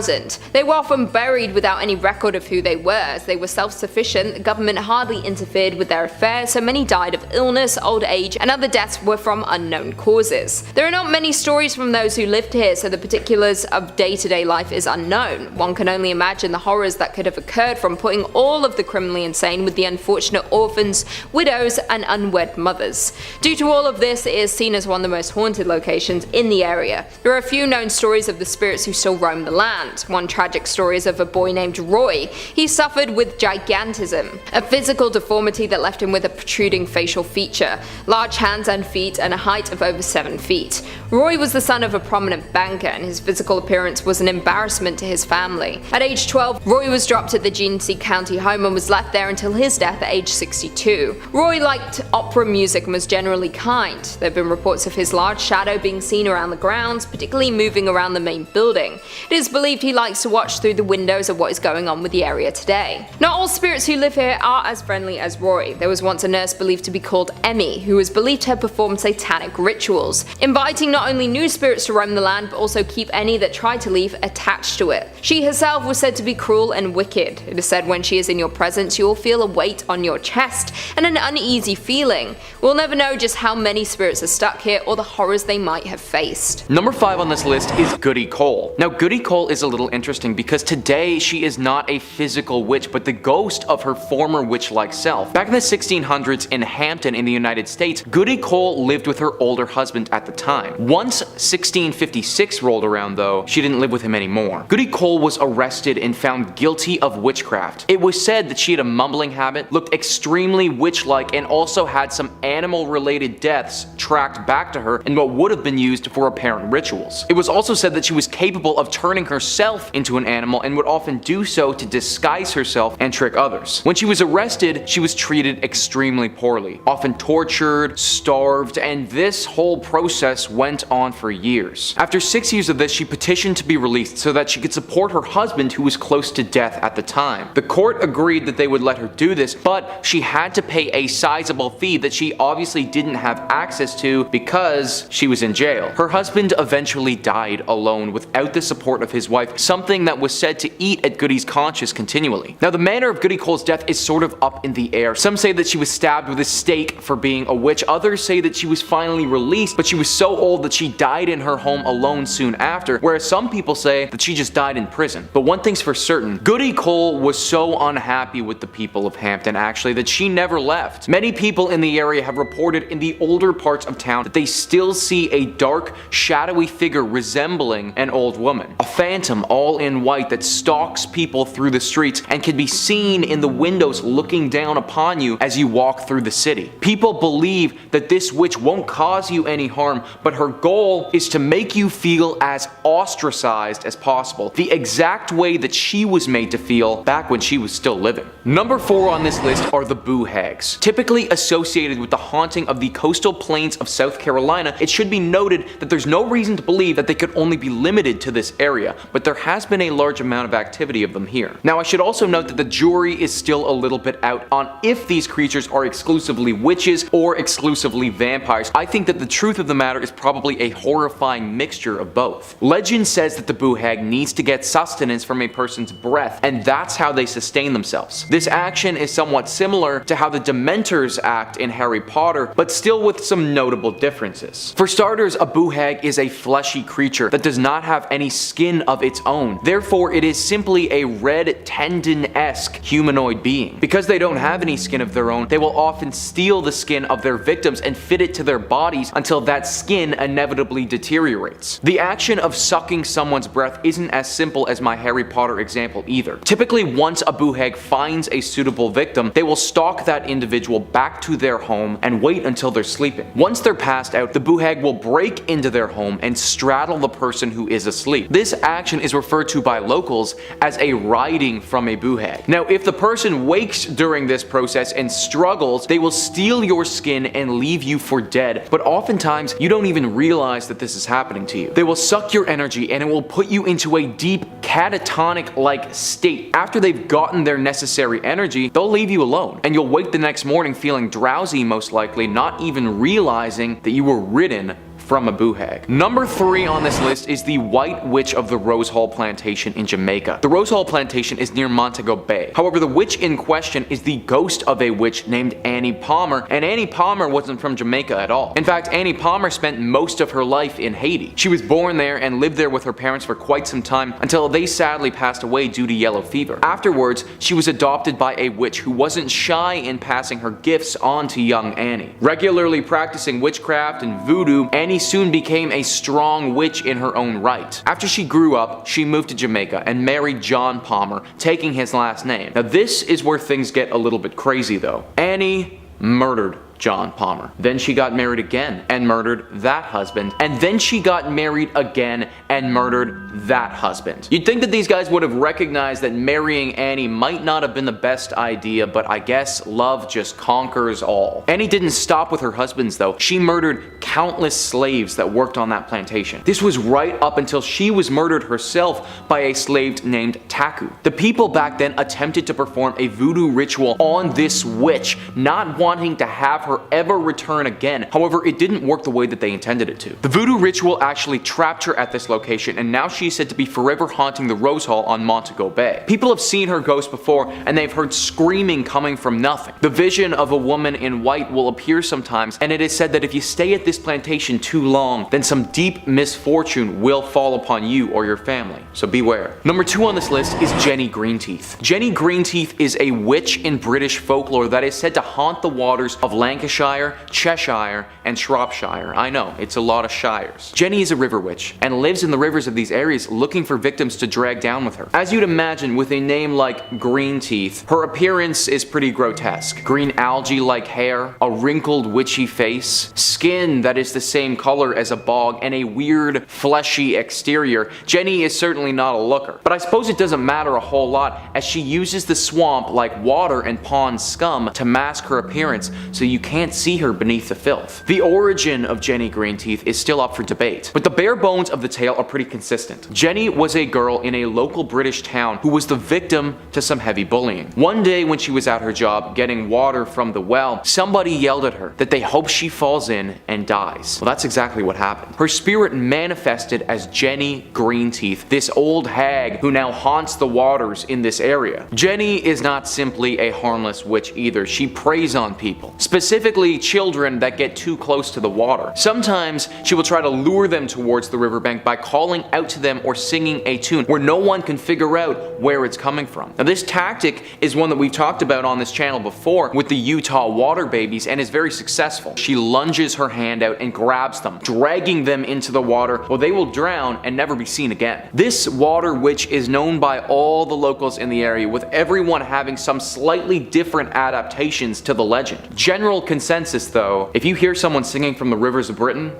They were often buried without any record of who they were. As they were self-sufficient, the government hardly interfered with their affairs, so many died of illness, old age, and other deaths were from unknown causes. There are not many stories from those who lived here, so the particulars of day-to-day life is unknown. One can only imagine the horrors that could have occurred from putting all of the criminally insane with the unfortunate orphans, widows, and unwed mothers. Due to all of this, it is seen as one of the most haunted locations in the area. There are a few known stories of the spirits who still roam the land. One tragic story is of a boy named Roy. He suffered with gigantism, a physical deformity that left him with a protruding facial feature, large hands and feet, and a height of over 7 feet. Roy was the son of a prominent banker, and his physical appearance was an embarrassment to his family. At age 12, Roy was dropped at the Genesee County home and was left there until his death at age 62. Roy liked opera music and was generally kind. There have been reports of his large shadow being seen around the grounds, particularly moving around the main building. It is believed he likes to watch through the windows of what is going on with the area today. Not all spirits who live here are as friendly as Roy. There was once a nurse believed to be called Emmy, who was believed to have performed satanic rituals, inviting not only new spirits to roam the land but also keep any that tried to leave attached to it. She herself was said to be cruel and wicked. It is said when she is in your presence you will feel a weight on your chest and an uneasy feeling. We'll never know just how many spirits are stuck here or the horrors they might have faced. Number 5 on this list is Goody Cole. Now Goody Cole is a little interesting because today she is not a physical witch but the ghost of her former witch-like self. Back in the 1600s in Hampton in the United States, Goody Cole lived with her older husband at the time. Once 1656 rolled around though, she didn't live with him anymore. Goody Cole was arrested and found guilty of witchcraft. It was said that she had a mumbling habit, looked extremely witch-like, and also had some animal-related deaths tracked back to her in what would have been used for apparent rituals. It was also said that she was capable of turning herself into an animal and would often do so to disguise herself and trick others. When she was arrested, she was treated extremely poorly, often tortured, starved, and this whole process went on for years. After 6 years of this, she petitioned to be released so that she could support her husband who was close to death at the time. The court agreed that they would let her do this, but she had to pay a sizable fee that she obviously didn't have access to because she was in jail. Her husband eventually died alone without the support of his wife, something that was said to eat at Goody's conscience continually. Now the manner of Goody Cole's death is sort of up in the air. Some say that she was stabbed with a stake for being a witch, others say that she was finally released but she was so old that she died in her home alone soon after, whereas some people say that she just died in prison. But one thing's for certain, Goody Cole was so unhappy with the people of Hampton actually that she never left. Many people in the area have reported in the older parts of town that they still see a dark, shadowy figure resembling an old woman. A phantom all in white that stalks people through the streets and can be seen in the windows looking down upon you as you walk through the city. People believe that this witch won't cause you any harm, but her goal is to make you feel as ostracized as possible, the exact way that she was made to feel back when she was still living. Number 4 on this list are the boo hags. Typically associated with the haunting of the coastal plains of South Carolina, it should be noted that there's no reason to believe that they could only be limited to this area, but there has been a large amount of activity of them here. Now I should also note that the jury is still a little bit out on if these creatures are exclusively witches or exclusively vampires. I think that the truth of the matter is probably a horrifying mixture of both. Legend says that the boo hag needs to get sustenance from a person's breath, and that's how they sustain themselves. This action is somewhat similar to how the Dementors act in Harry Potter, but still with some notable differences. For starters, a boo hag is a fleshy creature that does not have any skin of its own. Therefore, it is simply a red tendon-esque humanoid being. Because they don't have any skin of their own, they will often steal the skin of their victims and fit it to their bodies until that skin inevitably deteriorates. The action of sucking someone's breath isn't as simple as my Harry Potter example either. Typically, once a boo hag finds a suitable victim, they will stalk that individual back to their home and wait until they're sleeping. Once they're passed out, the boo hag will break into their home and straddle the person who is asleep. This action is referred to by locals as a riding from a boo hag. Now, if the person wakes during this process and struggles, they will steal your skin and leave you for dead, but oftentimes you don't even realize that this is happening to you. They will suck your energy and it will put you into a deep catatonic-like state. After they've gotten their necessary energy, they'll leave you alone, and you'll wake the next morning feeling drowsy, most likely, not even realizing that you were ridden from a boo hag. Number 3 on this list is the White Witch of the Rose Hall Plantation in Jamaica. The Rose Hall Plantation is near Montego Bay. However, the witch in question is the ghost of a witch named Annie Palmer, and Annie Palmer wasn't from Jamaica at all. In fact, Annie Palmer spent most of her life in Haiti. She was born there and lived there with her parents for quite some time until they sadly passed away due to yellow fever. Afterwards, she was adopted by a witch who wasn't shy in passing her gifts on to young Annie. Regularly practicing witchcraft and voodoo, Annie soon became a strong witch in her own right. After she grew up, she moved to Jamaica and married John Palmer, taking his last name. Now this is where things get a little bit crazy though. Annie murdered John Palmer. Then she got married again and murdered that husband. And then she got married again and murdered that husband. You'd think that these guys would have recognized that marrying Annie might not have been the best idea, but I guess love just conquers all. Annie didn't stop with her husbands though. She murdered countless slaves that worked on that plantation. This was right up until she was murdered herself by a slave named Taku. The people back then attempted to perform a voodoo ritual on this witch, not wanting to have her ever return again. However, it didn't work the way that they intended it to. The voodoo ritual actually trapped her at this location, and now she's said to be forever haunting the Rose Hall on Montego Bay. People have seen her ghost before, and they've heard screaming coming from nothing. The vision of a woman in white will appear sometimes, and it is said that if you stay at this plantation too long, then some deep misfortune will fall upon you or your family. So beware. Number 2 on this list is Jenny Greenteeth. Jenny Greenteeth is a witch in British folklore that is said to haunt the waters of Lancashire, Cheshire, and Shropshire. I know, it's a lot of shires. Jenny is a river witch and lives in the rivers of these areas looking for victims to drag down with her. As you'd imagine, with a name like Greenteeth, her appearance is pretty grotesque. Green algae-like hair, a wrinkled witchy face, skin that is the same color as a bog, and a weird fleshy exterior. Jenny is certainly not a looker. But I suppose it doesn't matter a whole lot, as she uses the swamp like water and pond scum to mask her appearance so you can't see her beneath the filth. The origin of Jenny Greenteeth is still up for debate, but the bare bones of the tale are pretty consistent. Jenny was a girl in a local British town who was the victim to some heavy bullying. One day when she was at her job getting water from the well, somebody yelled at her that they hope she falls in and dies. Well, that's exactly what happened. Her spirit manifested as Jenny Greenteeth, this old hag who now haunts the waters in this area. Jenny is not simply a harmless witch either. She preys on people. Specifically specifically children that get too close to the water. Sometimes she will try to lure them towards the riverbank by calling out to them or singing a tune where no one can figure out where it's coming from. Now this tactic is one that we've talked about on this channel before with the Utah water babies and is very successful. She lunges her hand out and grabs them, dragging them into the water where they will drown and never be seen again. This water witch is known by all the locals in the area, with everyone having some slightly different adaptations to the legend. General consensus though, if you hear someone singing from the rivers of Britain,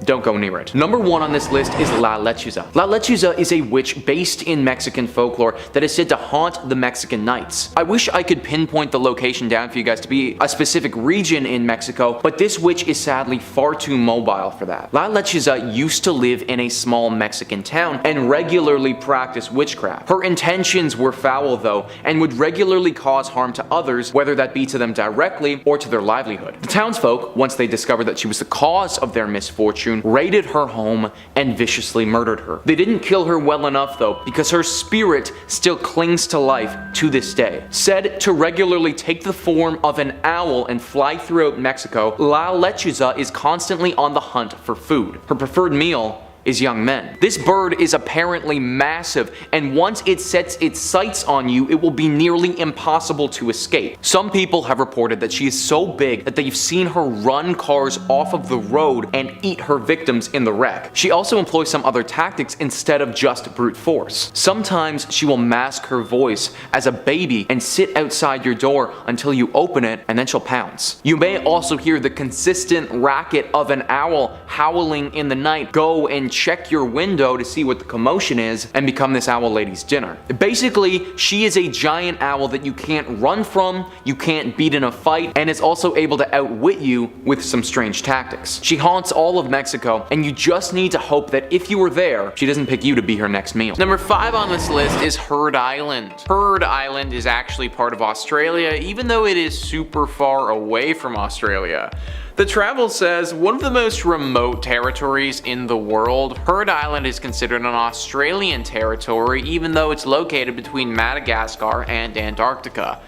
don't go near it. Number 1 on this list is La Lechuza. La Lechuza is a witch based in Mexican folklore that is said to haunt the Mexican nights. I wish I could pinpoint the location down for you guys to be a specific region in Mexico, but this witch is sadly far too mobile for that. La Lechuza used to live in a small Mexican town and regularly practice witchcraft. Her intentions were foul though, and would regularly cause harm to others, whether that be to them directly or to their livelihood. The townsfolk, once they discovered that she was the cause of their misfortune, raided her home and viciously murdered her. They didn't kill her well enough though, because her spirit still clings to life to this day. Said to regularly take the form of an owl and fly throughout Mexico, La Lechuza is constantly on the hunt for food. Her preferred meal is young men. This bird is apparently massive, and once it sets its sights on you, it will be nearly impossible to escape. Some people have reported that she is so big that they've seen her run cars off of the road and eat her victims in the wreck. She also employs some other tactics instead of just brute force. Sometimes she will mask her voice as a baby and sit outside your door until you open it, and then she'll pounce. You may also hear the consistent racket of an owl howling in the night. Go and check your window to see what the commotion is and become this owl lady's dinner. Basically, she is a giant owl that you can't run from, you can't beat in a fight, and is also able to outwit you with some strange tactics. She haunts all of Mexico, and you just need to hope that if you were there, she doesn't pick you to be her next meal. Number 5 on this list is Heard Island. Heard Island is actually part of Australia, even though it is super far away from Australia. The travel says one of the most remote territories in the world. Heard Island is considered an Australian territory, even though it's located between Madagascar and Antarctica.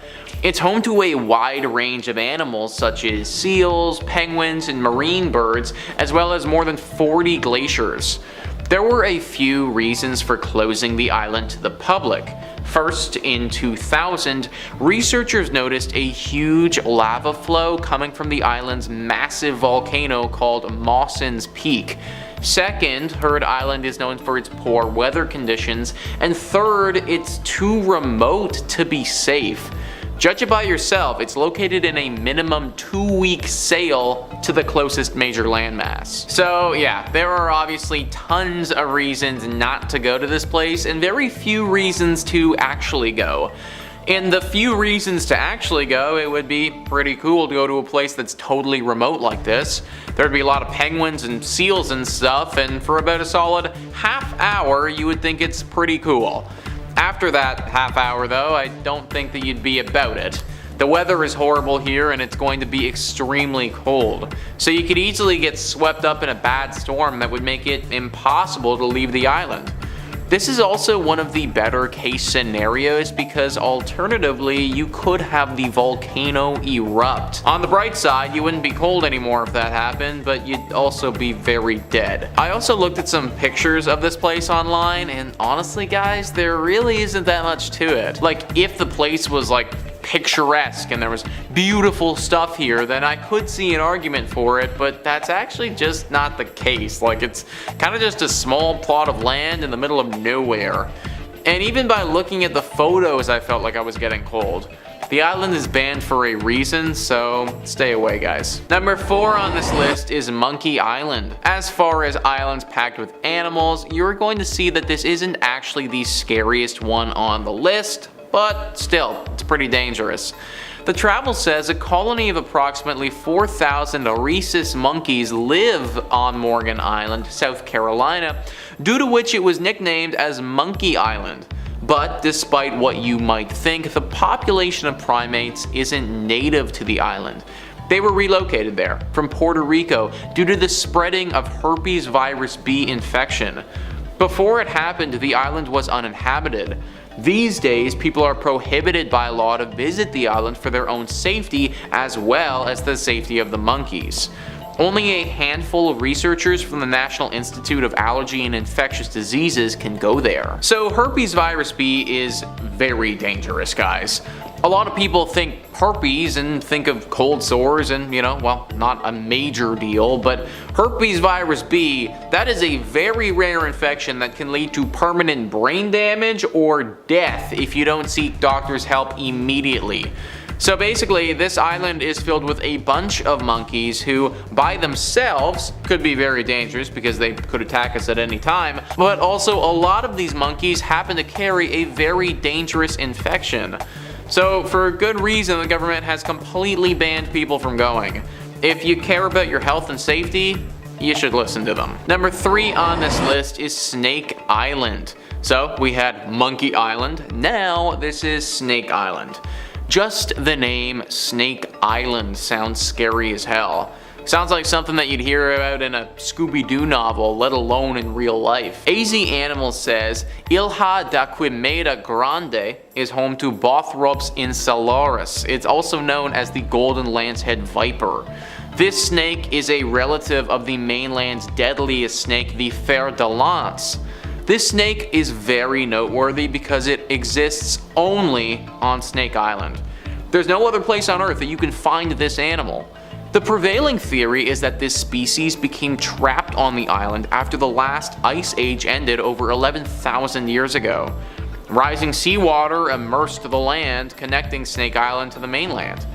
It's home to a wide range of animals such as seals, penguins, and marine birds, as well as more than 40 glaciers. There were a few reasons for closing the island to the public. First, in 2000, researchers noticed a huge lava flow coming from the island's massive volcano called Mawson's Peak. Second, Heard Island is known for its poor weather conditions. And third, it's too remote to be safe. Judge it by yourself, it's located in a minimum 2-week sail to the closest major landmass. So yeah, there are obviously tons of reasons not to go to this place and very few reasons to actually go. In the few reasons to actually go, it would be pretty cool to go to a place that's totally remote like this. There'd be a lot of penguins and seals and stuff, and for about a solid half hour, you would think it's pretty cool. After that half hour though, I don't think that you'd be about it. The weather is horrible here and it's going to be extremely cold. So you could easily get swept up in a bad storm that would make it impossible to leave the island. This is also one of the better case scenarios because alternatively you could have the volcano erupt. On the bright side, you wouldn't be cold anymore if that happened, but you'd also be very dead. I also looked at some pictures of this place online, and honestly guys, there really isn't that much to it. Like, if the place was like picturesque and there was beautiful stuff here, then I could see an argument for it, but that's actually just not the case. Like, it's kind of just a small plot of land in the middle of nowhere. And even by looking at the photos, I felt like I was getting cold. The island is banned for a reason, so stay away guys. Number 4 on this list is Monkey Island. As far as islands packed with animals, you're going to see that this isn't actually the scariest one on the list, but still, it's pretty dangerous. The travel says a colony of approximately 4,000 rhesus monkeys live on Morgan Island, South Carolina, due to which it was nicknamed as Monkey Island. But despite what you might think, the population of primates isn't native to the island. They were relocated there from Puerto Rico due to the spreading of herpes virus B infection. Before it happened, the island was uninhabited. These days, people are prohibited by law to visit the island for their own safety as well as the safety of the monkeys. Only a handful of researchers from the National Institute of Allergy and Infectious Diseases can go there. So herpes virus B is very dangerous, guys. A lot of people think herpes and think of cold sores and, well, not a major deal, but herpes virus B, that is a very rare infection that can lead to permanent brain damage or death if you don't seek doctor's help immediately. So basically, this island is filled with a bunch of monkeys who, by themselves, could be very dangerous because they could attack us at any time, but also a lot of these monkeys happen to carry a very dangerous infection. So for good reason, the government has completely banned people from going. If you care about your health and safety, you should listen to them. Number 3 on this list is Snake Island. So we had Monkey Island, now this is Snake Island. Just the name Snake Island sounds scary as hell. Sounds like something that you'd hear about in a Scooby-Doo novel, let alone in real life. AZ Animals says, Ilha da Quimera Grande is home to Bothrops insularis. It's also known as the golden lancehead viper. This snake is a relative of the mainland's deadliest snake, the fer de lance. This snake is very noteworthy because it exists only on Snake Island. There's no other place on Earth that you can find this animal. The prevailing theory is that this species became trapped on the island after the last ice age ended over 11,000 years ago. Rising seawater immersed the land, connecting Snake Island to the mainland.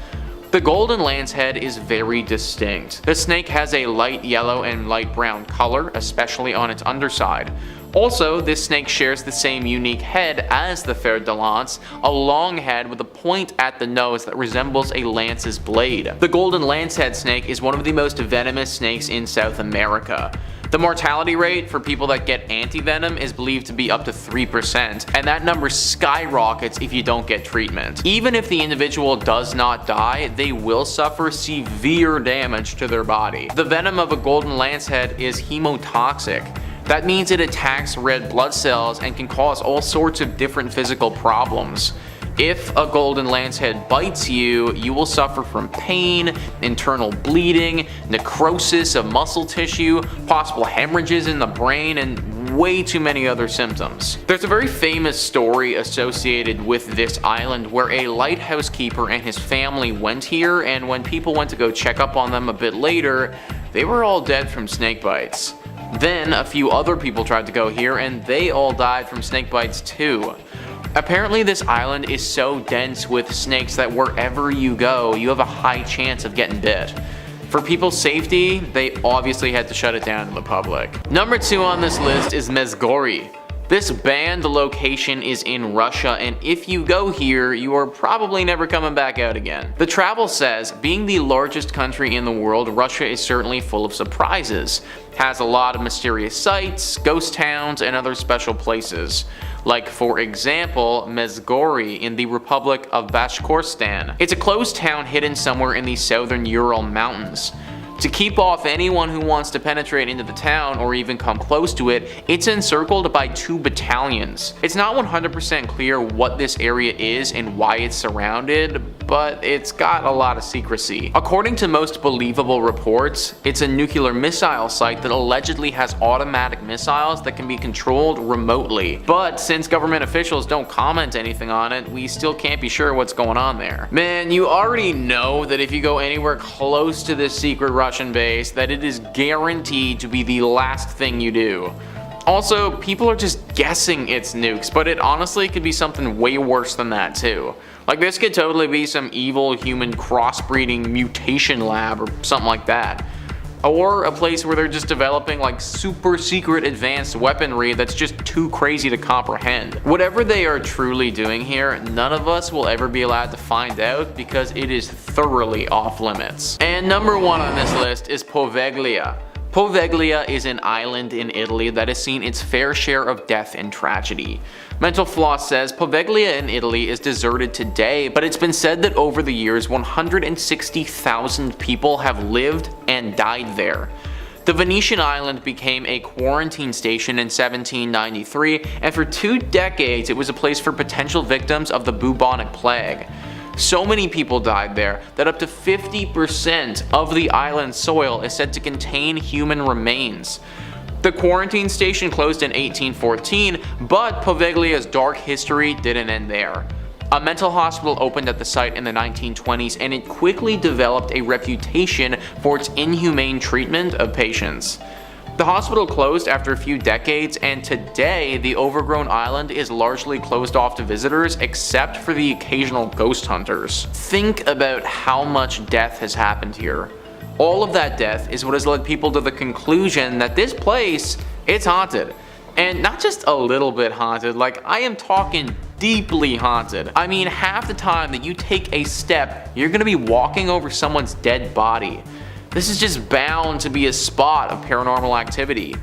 The golden lancehead is very distinct. The snake has a light yellow and light brown color, especially on its underside. Also, this snake shares the same unique head as the fer de lance, a long head with a point at the nose that resembles a lance's blade. The golden lancehead snake is one of the most venomous snakes in South America. The mortality rate for people that get anti-venom is believed to be up to 3%, and that number skyrockets if you don't get treatment. Even if the individual does not die, they will suffer severe damage to their body. The venom of a golden lancehead is hemotoxic. That means it attacks red blood cells and can cause all sorts of different physical problems. If a golden lancehead bites you, you will suffer from pain, internal bleeding, necrosis of muscle tissue, possible hemorrhages in the brain, and way too many other symptoms. There's a very famous story associated with this island where a lighthouse keeper and his family went here, and when people went to go check up on them a bit later, they were all dead from snake bites. Then a few other people tried to go here and they all died from snake bites too. Apparently this island is so dense with snakes that wherever you go, you have a high chance of getting bit. For people's safety, they obviously had to shut it down to the public. Number 2 on this list is Mezgori. This banned location is in Russia, and if you go here, you are probably never coming back out again. The Travel says, being the largest country in the world, Russia is certainly full of surprises. Has a lot of mysterious sites, ghost towns, and other special places. Like, for example, Mezgori in the Republic of Bashkortostan. It's a closed town hidden somewhere in the southern Ural Mountains. To keep off anyone who wants to penetrate into the town or even come close to it, it's encircled by 2 battalions. It's not 100% clear what this area is and why it's surrounded, but it's got a lot of secrecy. According to most believable reports, it's a nuclear missile site that allegedly has automatic missiles that can be controlled remotely. But since government officials don't comment anything on it, we still can't be sure what's going on there. Man, you already know that if you go anywhere close to this secret Russian base, that it is guaranteed to be the last thing you do. Also, people are just guessing it's nukes, but it honestly could be something way worse than that too. Like, this could totally be some evil human crossbreeding mutation lab or something like that. Or a place where they're just developing like super secret advanced weaponry that's just too crazy to comprehend. Whatever they are truly doing here, none of us will ever be allowed to find out because it is thoroughly off limits. And number 1 on this list is Poveglia. Poveglia is an island in Italy that has seen its fair share of death and tragedy. Mental Floss says Poveglia in Italy is deserted today, but it's been said that over the years 160,000 people have lived and died there. The Venetian island became a quarantine station in 1793, and for 2 decades it was a place for potential victims of the bubonic plague. So many people died there that up to 50% of the island's soil is said to contain human remains. The quarantine station closed in 1814, but Poveglia's dark history didn't end there. A mental hospital opened at the site in the 1920s, and it quickly developed a reputation for its inhumane treatment of patients. The hospital closed after a few decades, and today the overgrown island is largely closed off to visitors except for the occasional ghost hunters. Think about how much death has happened here. All of that death is what has led people to the conclusion that this place, it's haunted. And not just a little bit haunted, like I am talking deeply haunted. I mean, half the time that you take a step, you're gonna be walking over someone's dead body. This is just bound to be a spot of paranormal activity.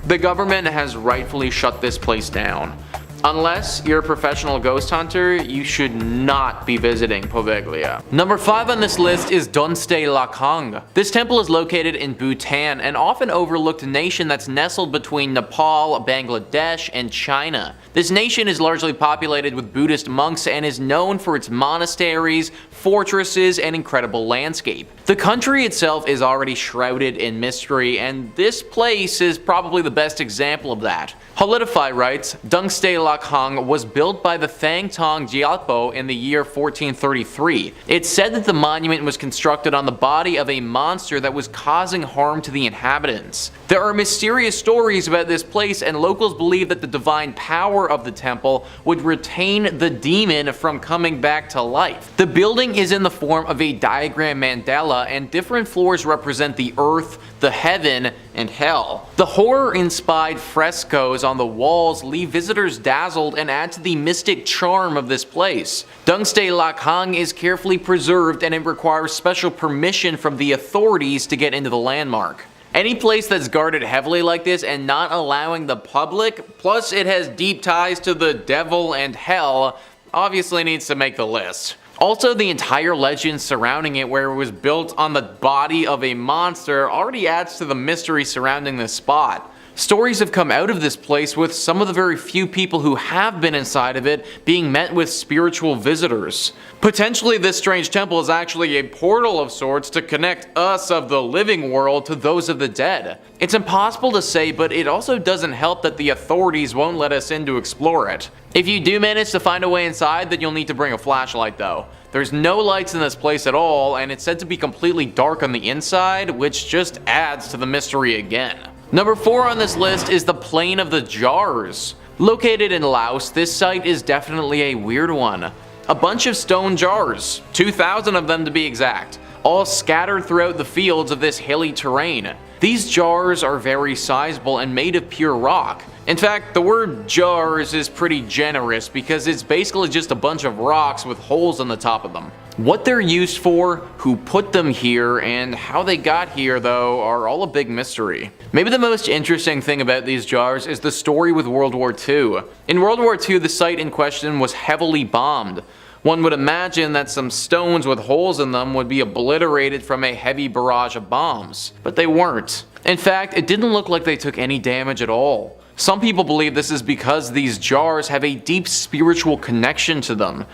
The government has rightfully shut this place down. Unless you're a professional ghost hunter, you should not be visiting Poveglia. Number 5 on this list is Donste Lakhang. This temple is located in Bhutan, an often overlooked nation that's nestled between Nepal, Bangladesh, and China. This nation is largely populated with Buddhist monks and is known for its monasteries, fortresses, and incredible landscape. The country itself is already shrouded in mystery, and this place is probably the best example of that. Holidify writes, Dungste Lakhang was built by the Thangtong Gyalpo in the year 1433. It's said that the monument was constructed on the body of a monster that was causing harm to the inhabitants. There are mysterious stories about this place, and locals believe that the divine power of the temple would retain the demon from coming back to life. The building is in the form of a diagram mandala, and different floors represent the earth, the heaven, and hell. The horror-inspired frescoes on the walls leave visitors dazzled and add to the mystic charm of this place. Dungste Lakhang is carefully preserved, and it requires special permission from the authorities to get into the landmark. Any place that's guarded heavily like this and not allowing the public, plus it has deep ties to the devil and hell, obviously needs to make the list. Also, the entire legend surrounding it, where it was built on the body of a monster, already adds to the mystery surrounding this spot. Stories have come out of this place, with some of the very few people who have been inside of it being met with spiritual visitors. Potentially, this strange temple is actually a portal of sorts to connect us of the living world to those of the dead. It's impossible to say, but it also doesn't help that the authorities won't let us in to explore it. If you do manage to find a way inside, then you'll need to bring a flashlight though. There's no lights in this place at all, and it's said to be completely dark on the inside, which just adds to the mystery again. Number 4 on this list is the Plain of the Jars. Located in Laos, this site is definitely a weird one. A bunch of stone jars, 2,000 of them to be exact, all scattered throughout the fields of this hilly terrain. These jars are very sizable and made of pure rock. In fact, the word jars is pretty generous because it's basically just a bunch of rocks with holes on the top of them. What they're used for, who put them here, and how they got here though are all a big mystery. Maybe the most interesting thing about these jars is the story with World War II. In World War II, the site in question was heavily bombed. One would imagine that some stones with holes in them would be obliterated from a heavy barrage of bombs, but they weren't. In fact, it didn't look like they took any damage at all. Some people believe this is because these jars have a deep spiritual connection to them.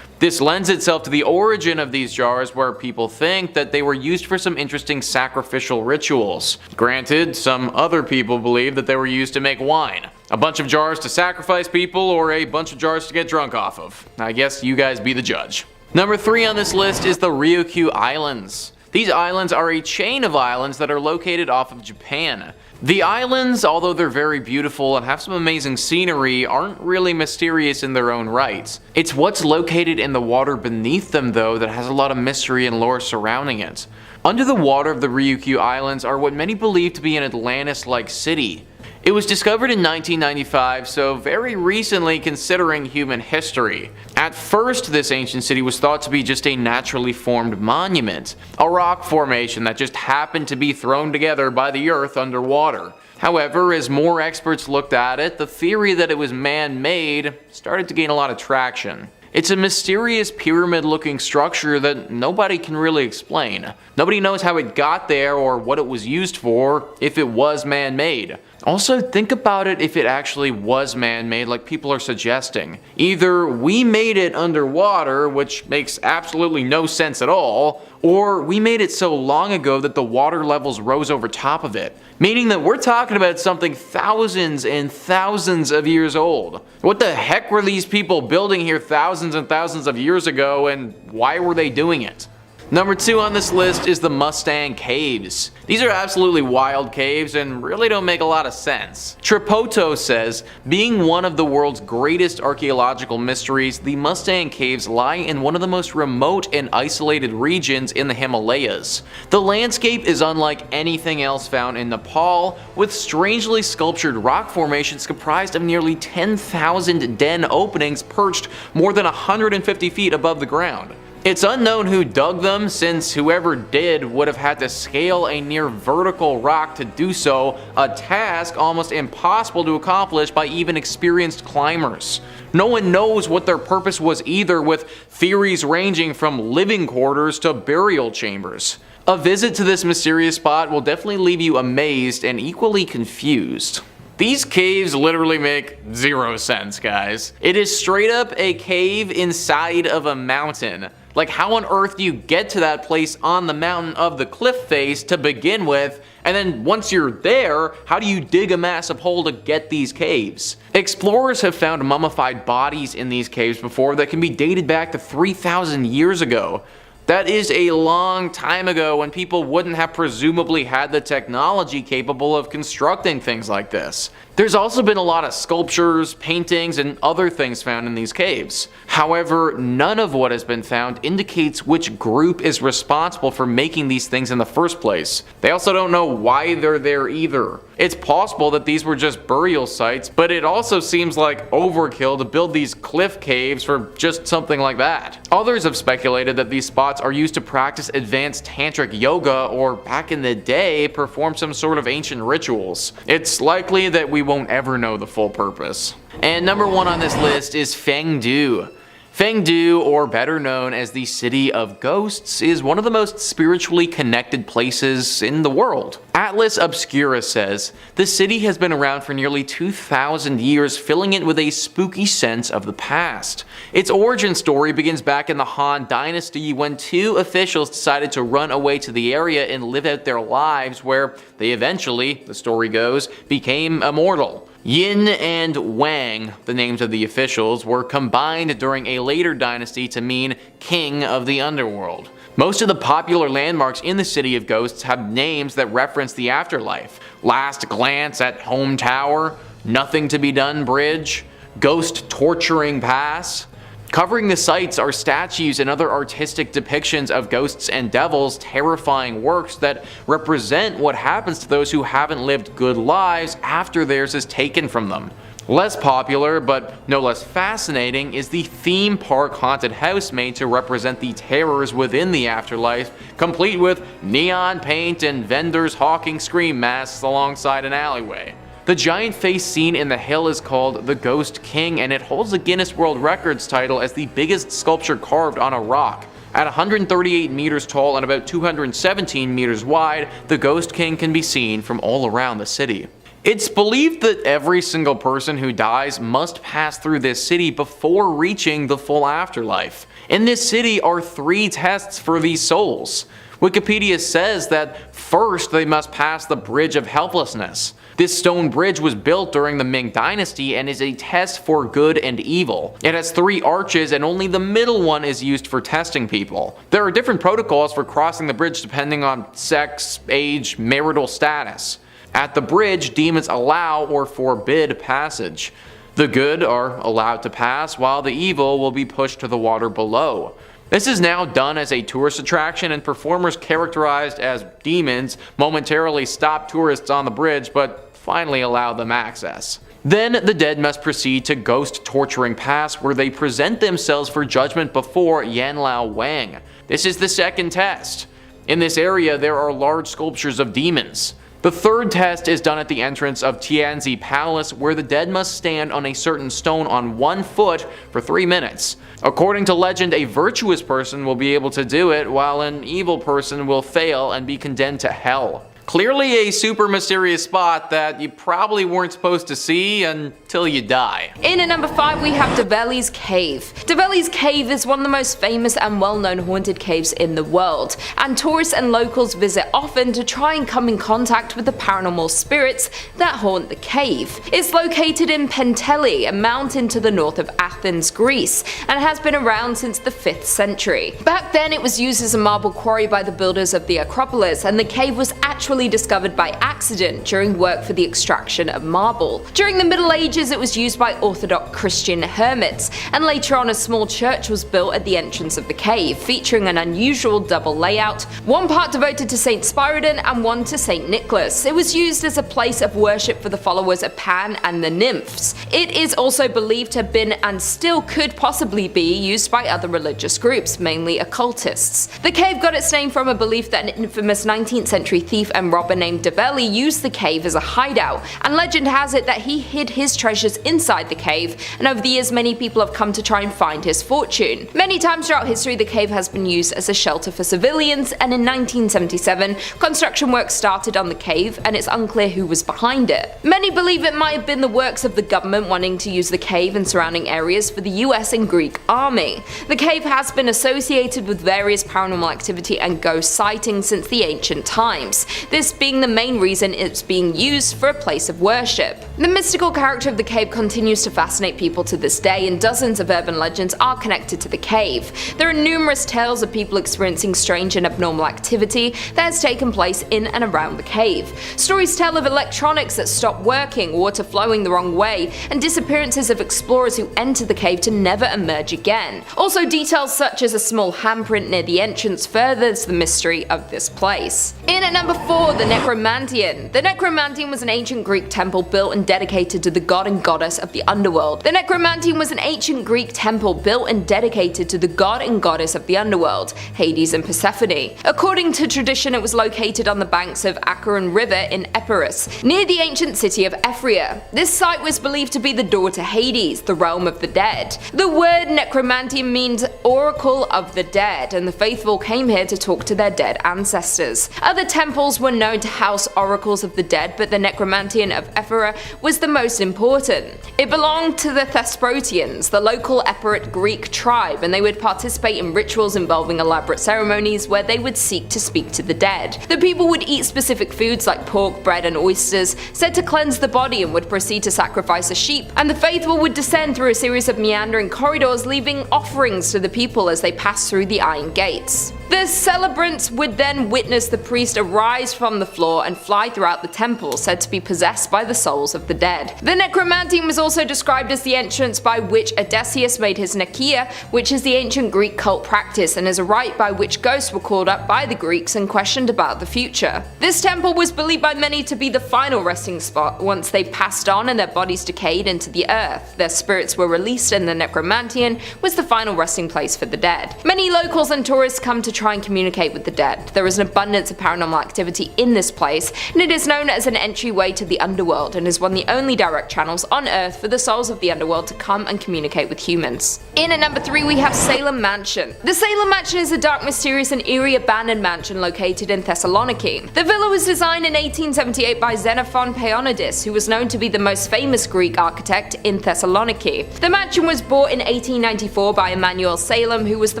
This lends itself to the origin of these jars, where people think that they were used for some interesting sacrificial rituals. Granted, some other people believe that they were used to make wine. A bunch of jars to sacrifice people, or a bunch of jars to get drunk off of. I guess you guys be the judge. Number 3 on this list is the Ryukyu Islands. These islands are a chain of islands that are located off of Japan. The islands, although they're very beautiful and have some amazing scenery, aren't really mysterious in their own right. It's what's located in the water beneath them though that has a lot of mystery and lore surrounding it. Under the water of the Ryukyu Islands are what many believe to be an Atlantis-like city. It was discovered in 1995, so very recently considering human history. At first, this ancient city was thought to be just a naturally formed monument, a rock formation that just happened to be thrown together by the earth underwater. However, as more experts looked at it, the theory that it was man-made started to gain a lot of traction. It's a mysterious pyramid-looking structure that nobody can really explain. Nobody knows how it got there or what it was used for, if it was man-made. Also, think about it if it actually was man-made like people are suggesting. Either we made it underwater, which makes absolutely no sense at all, or we made it so long ago that the water levels rose over top of it. Meaning that we're talking about something thousands and thousands of years old. What the heck were these people building here thousands and thousands of years ago, and why were they doing it? Number 2 on this list is the Mustang Caves. These are absolutely wild caves and really don't make a lot of sense. Tripoto says, being one of the world's greatest archaeological mysteries, the Mustang Caves lie in one of the most remote and isolated regions in the Himalayas. The landscape is unlike anything else found in Nepal, with strangely sculptured rock formations comprised of nearly 10,000 den openings perched more than 150 feet above the ground. It's unknown who dug them, since whoever did would have had to scale a near vertical rock to do so, a task almost impossible to accomplish by even experienced climbers. No one knows what their purpose was either, with theories ranging from living quarters to burial chambers. A visit to this mysterious spot will definitely leave you amazed and equally confused. These caves literally make zero sense, guys. It is straight up a cave inside of a mountain. Like, how on earth do you get to that place on the mountain of the cliff face to begin with, and then once you're there, how do you dig a massive hole to get these caves? Explorers have found mummified bodies in these caves before that can be dated back to 3,000 years ago. That is a long time ago when people wouldn't have presumably had the technology capable of constructing things like this. There's also been a lot of sculptures, paintings, and other things found in these caves. However, none of what has been found indicates which group is responsible for making these things in the first place. They also don't know why they're there either. It's possible that these were just burial sites, but it also seems like overkill to build these cliff caves for just something like that. Others have speculated that these spots are used to practice advanced tantric yoga, or back in the day, perform some sort of ancient rituals. It's likely that we won't ever know the full purpose. And number 1 on this list is Fengdu. Fengdu, or better known as the City of Ghosts, is one of the most spiritually connected places in the world. Atlas Obscura says, the city has been around for nearly 2,000 years, filling it with a spooky sense of the past. Its origin story begins back in the Han Dynasty, when 2 officials decided to run away to the area and live out their lives, where they eventually, the story goes, became immortal. Yin and Wang, the names of the officials, were combined during a later dynasty to mean King of the Underworld. Most of the popular landmarks in the City of Ghosts have names that reference the afterlife. Last Glance at Home Tower, Nothing to be Done Bridge, Ghost Torturing Pass. Covering the sites are statues and other artistic depictions of ghosts and devils, terrifying works that represent what happens to those who haven't lived good lives after theirs is taken from them. Less popular, but no less fascinating, is the theme park haunted house made to represent the terrors within the afterlife, complete with neon paint and vendors hawking scream masks alongside an alleyway. The giant face seen in the hill is called the Ghost King, and it holds the Guinness World Records title as the biggest sculpture carved on a rock. At 138 meters tall and about 217 meters wide, the Ghost King can be seen from all around the city. It's believed that every single person who dies must pass through this city before reaching the full afterlife. In this city are 3 tests for these souls. Wikipedia says that first they must pass the Bridge of Helplessness. This stone bridge was built during the Ming Dynasty and is a test for good and evil. It has 3 arches and only the middle one is used for testing people. There are different protocols for crossing the bridge depending on sex, age, marital status. At the bridge, demons allow or forbid passage. The good are allowed to pass, while the evil will be pushed to the water below. This is now done as a tourist attraction, and performers characterized as demons momentarily stop tourists on the bridge but finally allow them access. Then the dead must proceed to Ghost Torturing Pass, where they present themselves for judgment before Yanlao Wang. This is the second test. In this area there are large sculptures of demons. The third test is done at the entrance of Tianzi Palace, where the dead must stand on a certain stone on 1 foot for 3 minutes. According to legend, a virtuous person will be able to do it, while an evil person will fail and be condemned to hell. Clearly a super mysterious spot that you probably weren't supposed to see until you die. In at number 5 we have Develi's Cave. Develi's Cave is one of the most famous and well-known haunted caves in the world, and tourists and locals visit often to try and come in contact with the paranormal spirits that haunt the cave. It's located in Penteli, a mountain to the north of Athens, Greece, and has been around since the 5th century. Back then it was used as a marble quarry by the builders of the Acropolis, and the cave was actually discovered by accident during work for the extraction of marble. During the Middle Ages it was used by Orthodox Christian hermits, and later on a small church was built at the entrance of the cave, featuring an unusual double layout, one part devoted to Saint Spiridon and one to Saint Nicholas. It was used as a place of worship for the followers of Pan and the nymphs. It is also believed to have been, and still could possibly be, used by other religious groups, mainly occultists. The cave got its name from a belief that an infamous 19th century thief and robber named Develi used the cave as a hideout, and legend has it that he hid his treasures inside the cave, and over the years many people have come to try and find his fortune. Many times throughout history the cave has been used as a shelter for civilians, and in 1977 construction work started on the cave, and it's unclear who was behind it. Many believe it might have been the works of the government wanting to use the cave and surrounding areas for the US and Greek army. The cave has been associated with various paranormal activity and ghost sightings since the ancient times, this being the main reason it's being used for a place of worship. The mystical character of the cave continues to fascinate people to this day, and dozens of urban legends are connected to the cave. There are numerous tales of people experiencing strange and abnormal activity that has taken place in and around the cave. Stories tell of electronics that stop working, water flowing the wrong way, and disappearances of explorers who enter the cave to never emerge again. Also, details such as a small handprint near the entrance furthers the mystery of this place. In at number 4, the Necromantian. The Necromantian was an ancient Greek temple built and dedicated to the god and goddess of the underworld. The Necromantian was an ancient Greek temple built and dedicated to the god and goddess of the underworld, Hades and Persephone. According to tradition, it was located on the banks of Acheron River in Epirus, near the ancient city of Ephria. This site was believed to be the door to Hades, the realm of the dead. The word Necromantian means oracle of the dead, and the faithful came here to talk to their dead ancestors. Other temples were known to house oracles of the dead, but the Necromantian of Ephira was the most important. It belonged to the Thesprotians, the local Epirot Greek tribe, and they would participate in rituals involving elaborate ceremonies where they would seek to speak to the dead. The people would eat specific foods like pork, bread, and oysters, said to cleanse the body, and would proceed to sacrifice a sheep, and the faithful would descend through a series of meandering corridors, leaving offerings to the people as they passed through the iron gates. The celebrants would then witness the priest arise from the floor and fly throughout the temple, said to be possessed by the souls of the dead. The Necromantian was also described as the entrance by which Odysseus made his Nekia, which is the ancient Greek cult practice and is a rite by which ghosts were called up by the Greeks and questioned about the future. This temple was believed by many to be the final resting spot. Once they passed on and their bodies decayed into the earth, their spirits were released, and the Necromantian was the final resting place for the dead. Many locals and tourists come to try and communicate with the dead. There is an abundance of paranormal activity in this place, and it is known as an entryway to the underworld, and is one of the only direct channels on Earth for the souls of the underworld to come and communicate with humans. In at number 3 we have Salem Mansion. The Salem Mansion is a dark, mysterious, and eerie abandoned mansion located in Thessaloniki. The villa was designed in 1878 by Xenophon Paeonides, who was known to be the most famous Greek architect in Thessaloniki. The mansion was bought in 1894 by Emmanuel Salem, who was the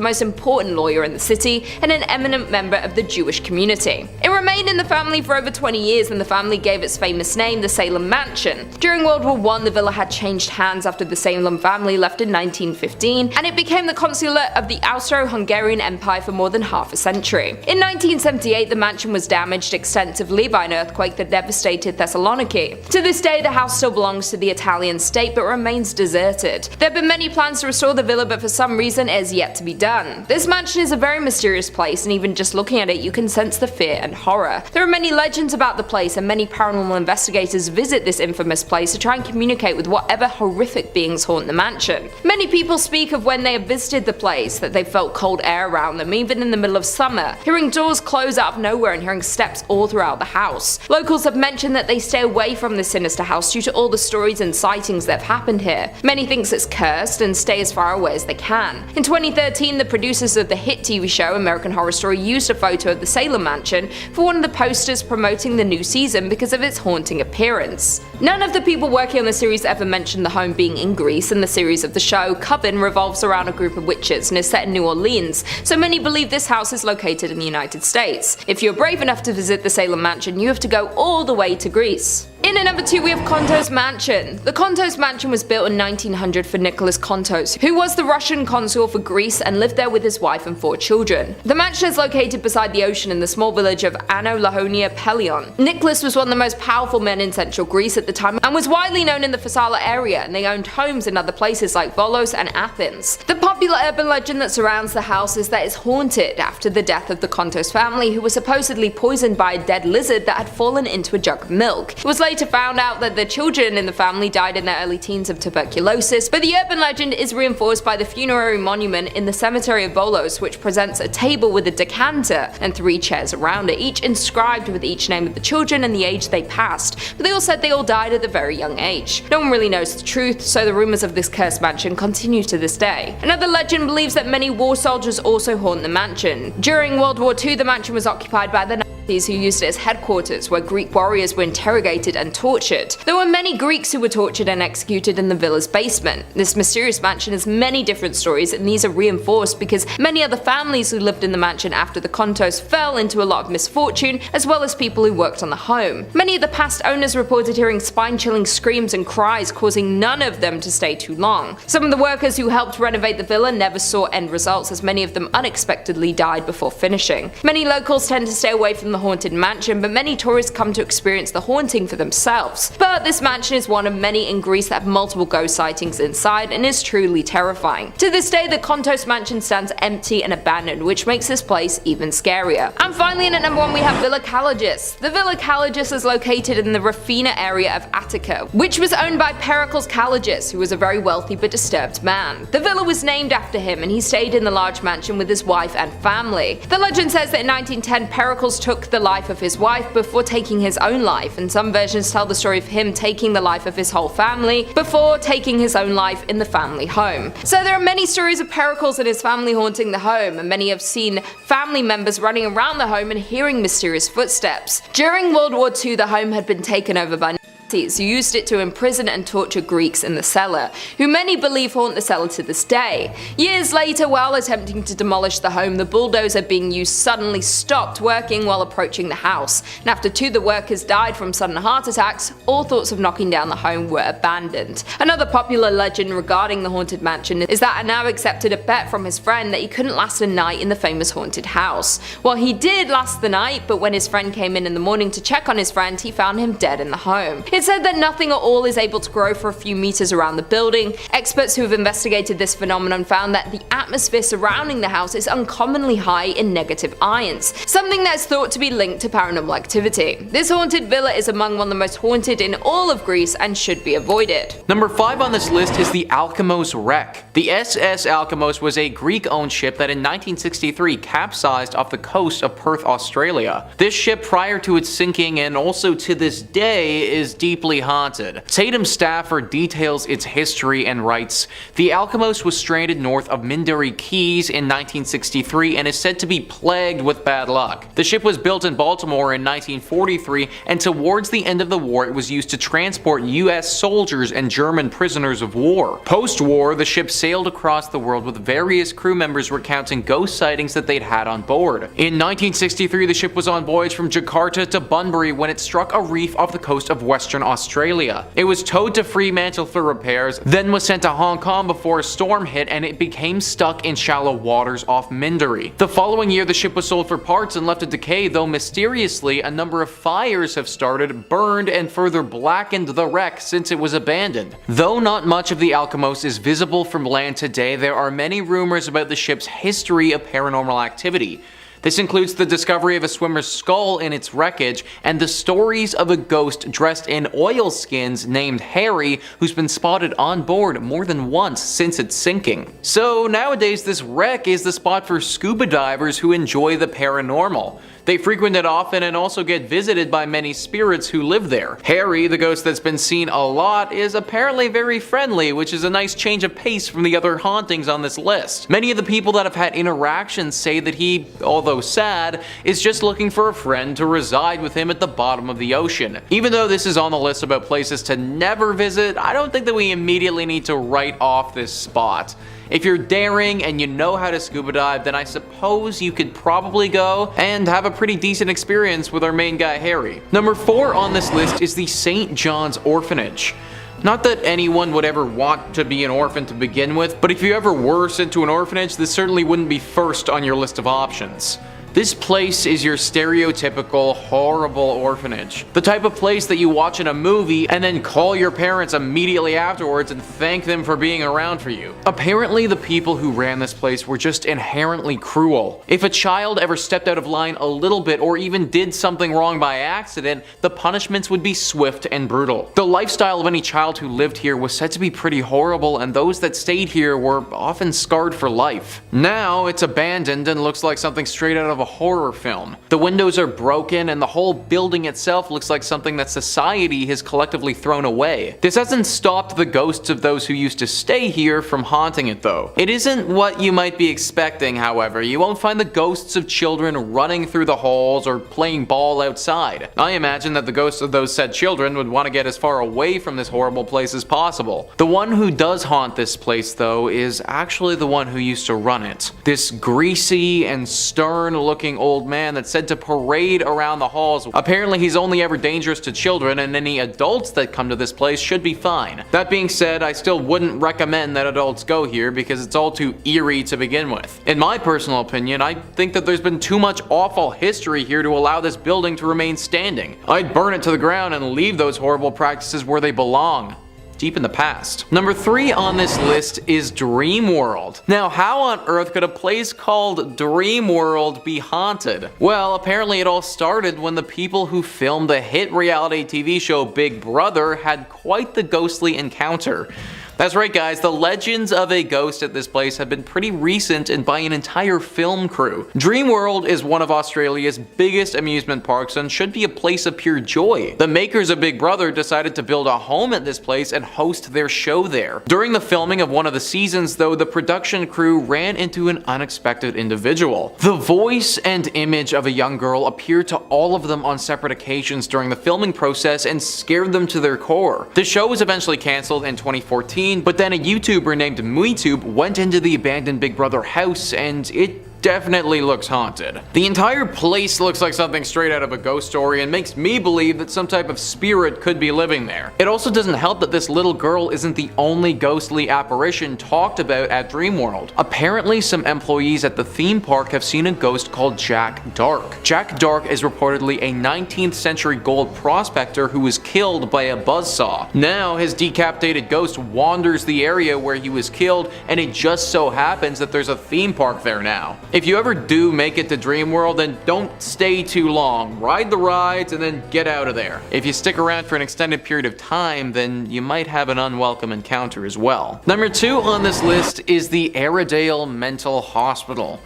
most important lawyer in the city and an eminent member of the Jewish community. It remained in the family for over 20 years, and the family gave its famous name the Salem Mansion. During World War I, the villa had changed hands after the Salem family left in 1915, and it became the consulate of the Austro-Hungarian Empire for more than half a century. In 1978, the mansion was damaged extensively by an earthquake that devastated Thessaloniki. To this day, the house still belongs to the Italian state, but remains deserted. There have been many plans to restore the villa, but for some reason it has yet to be done. This mansion is a very mysterious place, and even just looking at it you can sense the fear and horror. era. There are many legends about the place, and many paranormal investigators visit this infamous place to try and communicate with whatever horrific beings haunt the mansion. Many people speak of when they have visited the place, that they felt cold air around them even in the middle of summer, hearing doors close out of nowhere and hearing steps all throughout the house. Locals have mentioned that they stay away from this sinister house due to all the stories and sightings that have happened here. Many think it's cursed and stay as far away as they can. In 2013, the producers of the hit TV show American Horror Story used a photo of the Salem Mansion for one of the posters promoting the new season because of its haunting appearance. None of the people working on the series ever mentioned the home being in Greece, and the series of the show, Coven, revolves around a group of witches and is set in New Orleans, so many believe this house is located in the United States. If you're brave enough to visit the Salem Mansion, you have to go all the way to Greece. In at number 2 we have Kontos Mansion. The Kontos Mansion was built in 1900 for Nicholas Kontos, who was the Russian consul for Greece and lived there with his wife and 4 children. The mansion is located beside the ocean in the small village of Ano Lahonia Pelion. Nicholas was one of the most powerful men in central Greece at the time and was widely known in the Phassala area, and they owned homes in other places like Volos and Athens. The popular urban legend that surrounds the house is that it's haunted after the death of the Kontos family, who were supposedly poisoned by a dead lizard that had fallen into a jug of milk. It was later found out that the children in the family died in their early teens of tuberculosis, but the urban legend is reinforced by the funerary monument in the cemetery of Volos, which presents a table with a decanter and 3 chairs around it, each inscribed with each name of the children and the age they passed, but they all said they all died at a very young age. No one really knows the truth, so the rumors of this cursed mansion continue to this day. Another legend believes that many war soldiers also haunt the mansion. During World War II, the mansion was occupied by the Nazis, who used it as headquarters where Greek warriors were interrogated and tortured. There were many Greeks who were tortured and executed in the villa's basement. This mysterious mansion has many different stories, and these are reinforced because many other families who lived in the mansion after the Kontos fell into a lot of misfortune, as well as people who worked on the home. Many of the past owners reported hearing spine-chilling screams and cries, causing none of them to stay too long. Some of the workers who helped renovate the villa never saw end results, as many of them unexpectedly died before finishing. Many locals tend to stay away from the haunted mansion, but many tourists come to experience the haunting for themselves. But this mansion is one of many in Greece that have multiple ghost sightings inside and is truly terrifying. To this day, the Kontos Mansion stands empty and abandoned, which makes this place even scarier. And finally, in at number 1 we have Villa Kalogis. The Villa Kalogis is located in the Rafina area of Attica, which was owned by Pericles Kalogis, who was a very wealthy but disturbed man. The villa was named after him, and he stayed in the large mansion with his wife and family. The legend says that in 1910 Pericles took the life of his wife before taking his own life, and some versions tell the story of him taking the life of his whole family before taking his own life in the family home. So there are many stories of Pericles and his family haunting the home, and many have seen family members running around the home and hearing mysterious footsteps. During World War II, the home had been taken over by Nazis, who used it to imprison and torture Greeks in the cellar, who many believe haunt the cellar to this day. Years later, while attempting to demolish the home, the bulldozer being used suddenly stopped working while approaching the house, and after 2 of the workers died from sudden heart attacks, all thoughts of knocking down the home were abandoned. Another popular legend regarding the haunted mansion is that Anau accepted a bet from his friend that he couldn't last a night in the famous haunted house. Well, he did last the night, but when his friend came in the morning to check on his friend, he found him dead in the home. It's said that nothing at all is able to grow for a few meters around the building. Experts who have investigated this phenomenon found that the atmosphere surrounding the house is uncommonly high in negative ions, something that is thought to be linked to paranormal activity. This haunted villa is among one of the most haunted in all of Greece and should be avoided. Number 5 on this list is the Alkimos wreck. The SS Alkimos was a Greek-owned ship that in 1963 capsized off the coast of Perth, Australia. This ship, prior to its sinking and also to this day, is deeply haunted. Tatum Stafford details its history and writes, "The Alkimos was stranded north of Mindarie Keys in 1963 and is said to be plagued with bad luck. The ship was built in Baltimore in 1943, and towards the end of the war it was used to transport US soldiers and German prisoners of war. Post-war, the ship sailed across the world with various crew members recounting ghost sightings that they'd had on board. In 1963, the ship was on voyage from Jakarta to Bunbury when it struck a reef off the coast of Western Australia. It was towed to Fremantle for repairs, then was sent to Hong Kong before a storm hit and it became stuck in shallow waters off Mindarie. The following year, the ship was sold for parts and left to decay, though mysteriously a number of fires have started, burned, and further blackened the wreck since it was abandoned. Though not much of the Alkimos is visible from land today, there are many rumors about the ship's history of paranormal activity. This includes the discovery of a swimmer's skull in its wreckage, and the stories of a ghost dressed in oilskins named Harry, who's been spotted on board more than once since its sinking. So nowadays this wreck is the spot for scuba divers who enjoy the paranormal. They frequent it often and also get visited by many spirits who live there. Harry, the ghost that's been seen a lot, is apparently very friendly, which is a nice change of pace from the other hauntings on this list. Many of the people that have had interactions say that he, although sad, is just looking for a friend to reside with him at the bottom of the ocean. Even though this is on the list about places to never visit, I don't think that we immediately need to write off this spot. If you're daring and you know how to scuba dive, then I suppose you could probably go and have a pretty decent experience with our main guy Harry. Number 4 on this list is the St. John's Orphanage. Not that anyone would ever want to be an orphan to begin with, but if you ever were sent to an orphanage, this certainly wouldn't be first on your list of options. This place is your stereotypical horrible orphanage. The type of place that you watch in a movie and then call your parents immediately afterwards and thank them for being around for you. Apparently the people who ran this place were just inherently cruel. If a child ever stepped out of line a little bit or even did something wrong by accident, the punishments would be swift and brutal. The lifestyle of any child who lived here was said to be pretty horrible, and those that stayed here were often scarred for life. Now it's abandoned and looks like something straight out of a horror film. The windows are broken and the whole building itself looks like something that society has collectively thrown away. This hasn't stopped the ghosts of those who used to stay here from haunting it though. It isn't what you might be expecting, however. You won't find the ghosts of children running through the halls or playing ball outside. I imagine that the ghosts of those said children would want to get as far away from this horrible place as possible. The one who does haunt this place though is actually the one who used to run it. This greasy and stern looking old man that's said to parade around the halls. Apparently he's only ever dangerous to children, and any adults that come to this place should be fine. That being said, I still wouldn't recommend that adults go here because it's all too eerie to begin with. In my personal opinion, I think that there's been too much awful history here to allow this building to remain standing. I'd burn it to the ground and leave those horrible practices where they belong. Deep in the past. Number 3 on this list is Dreamworld. Now, how on earth could a place called Dreamworld be haunted? Well, apparently it all started when the people who filmed the hit reality TV show Big Brother had quite the ghostly encounter. That's right guys, the legends of a ghost at this place have been pretty recent and by an entire film crew. Dreamworld is one of Australia's biggest amusement parks and should be a place of pure joy. The makers of Big Brother decided to build a home at this place and host their show there. During the filming of one of the seasons though, the production crew ran into an unexpected individual. The voice and image of a young girl appeared to all of them on separate occasions during the filming process and scared them to their core. The show was eventually cancelled in 2014, but then a YouTuber named MuiTube went into the abandoned Big Brother house and it definitely looks haunted. The entire place looks like something straight out of a ghost story and makes me believe that some type of spirit could be living there. It also doesn't help that this little girl isn't the only ghostly apparition talked about at Dreamworld. Apparently some employees at the theme park have seen a ghost called Jack Dark. Jack Dark is reportedly a 19th century gold prospector who was killed by a buzzsaw. Now his decapitated ghost wanders the area where he was killed, and it just so happens that there's a theme park there now. If you ever do make it to Dreamworld, then don't stay too long. Ride the rides and then get out of there. If you stick around for an extended period of time, then you might have an unwelcome encounter as well. Number 2 on this list is the Airedale Mental Hospital.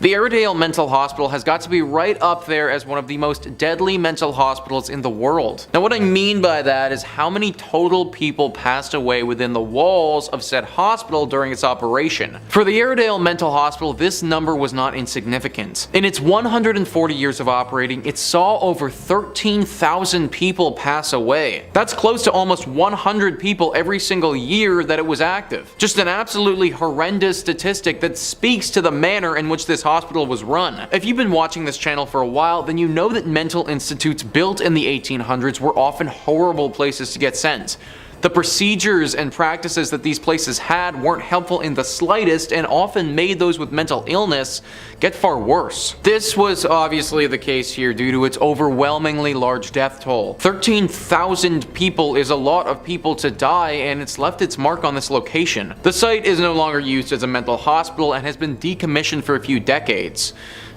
The Airedale Mental Hospital has got to be right up there as one of the most deadly mental hospitals in the world. Now what I mean by that is how many total people passed away within the walls of said hospital during its operation. For the Airedale Mental Hospital, this number was not insignificant. In its 140 years of operating, it saw over 13,000 people pass away. That's close to almost 100 people every single year that it was active. Just an absolutely horrendous statistic that speaks to the manner in which this hospital was run. If you've been watching this channel for a while, then you know that mental institutes built in the 1800s were often horrible places to get sent. The procedures and practices that these places had weren't helpful in the slightest and often made those with mental illness get far worse. This was obviously the case here due to its overwhelmingly large death toll. 13,000 people is a lot of people to die, and it's left its mark on this location. The site is no longer used as a mental hospital and has been decommissioned for a few decades.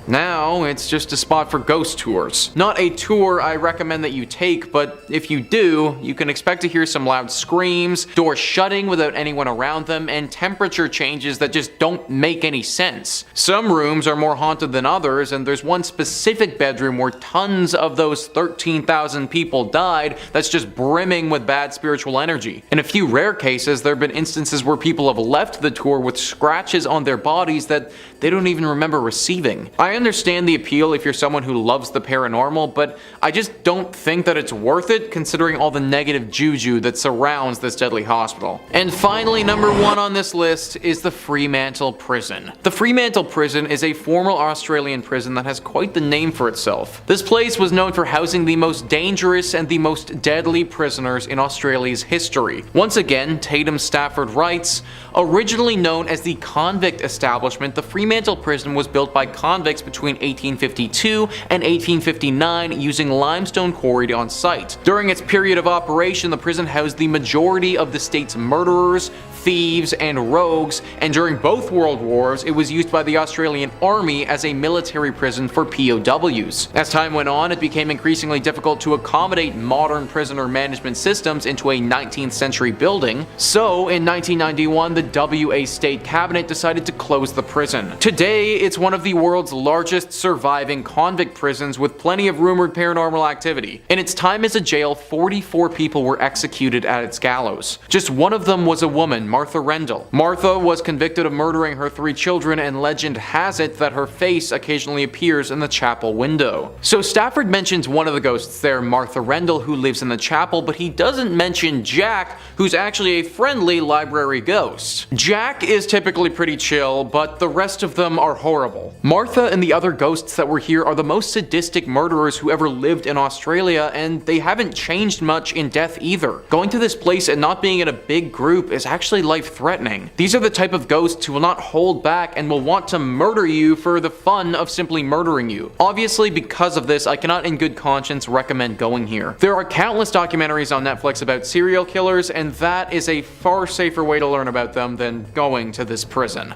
Now, it's just a spot for ghost tours. Not a tour I recommend that you take, but if you do, you can expect to hear some loud screams, doors shutting without anyone around them, and temperature changes that just don't make any sense. Some rooms are more haunted than others, and there's one specific bedroom where tons of those 13,000 people died that's just brimming with bad spiritual energy. In a few rare cases, there have been instances where people have left the tour with scratches on their bodies that they don't even remember receiving. I understand the appeal if you're someone who loves the paranormal, but I just don't think that it's worth it considering all the negative juju that surrounds this deadly hospital. And finally, number 1 on this list is the Fremantle Prison. The Fremantle Prison is a former Australian prison that has quite the name for itself. This place was known for housing the most dangerous and the most deadly prisoners in Australia's history. Once again, Tatum Stafford writes, originally known as the convict establishment, the Fremantle Prison was built by convicts between 1852 and 1859 using limestone quarried on site. During its period of operation, the prison housed the majority of the state's murderers, thieves, and rogues, and during both World Wars, it was used by the Australian Army as a military prison for POWs. As time went on, it became increasingly difficult to accommodate modern prisoner management systems into a 19th century building, so in 1991, the WA State Cabinet decided to close the prison. Today, it's one of the world's largest surviving convict prisons with plenty of rumored paranormal activity. In its time as a jail, 44 people were executed at its gallows. Just one of them was a woman, Martha Rendell. Martha was convicted of murdering her 3 children, and legend has it that her face occasionally appears in the chapel window. So Stafford mentions one of the ghosts there, Martha Rendell, who lives in the chapel, but he doesn't mention Jack, who's actually a friendly library ghost. Jack is typically pretty chill, but the rest of them are horrible. Martha and the other ghosts that were here are the most sadistic murderers who ever lived in Australia, and they haven't changed much in death either. Going to this place and not being in a big group is actually life-threatening. These are the type of ghosts who will not hold back and will want to murder you for the fun of simply murdering you. Obviously, because of this, I cannot in good conscience recommend going here. There are countless documentaries on Netflix about serial killers, and that is a far safer way to learn about them than going to this prison.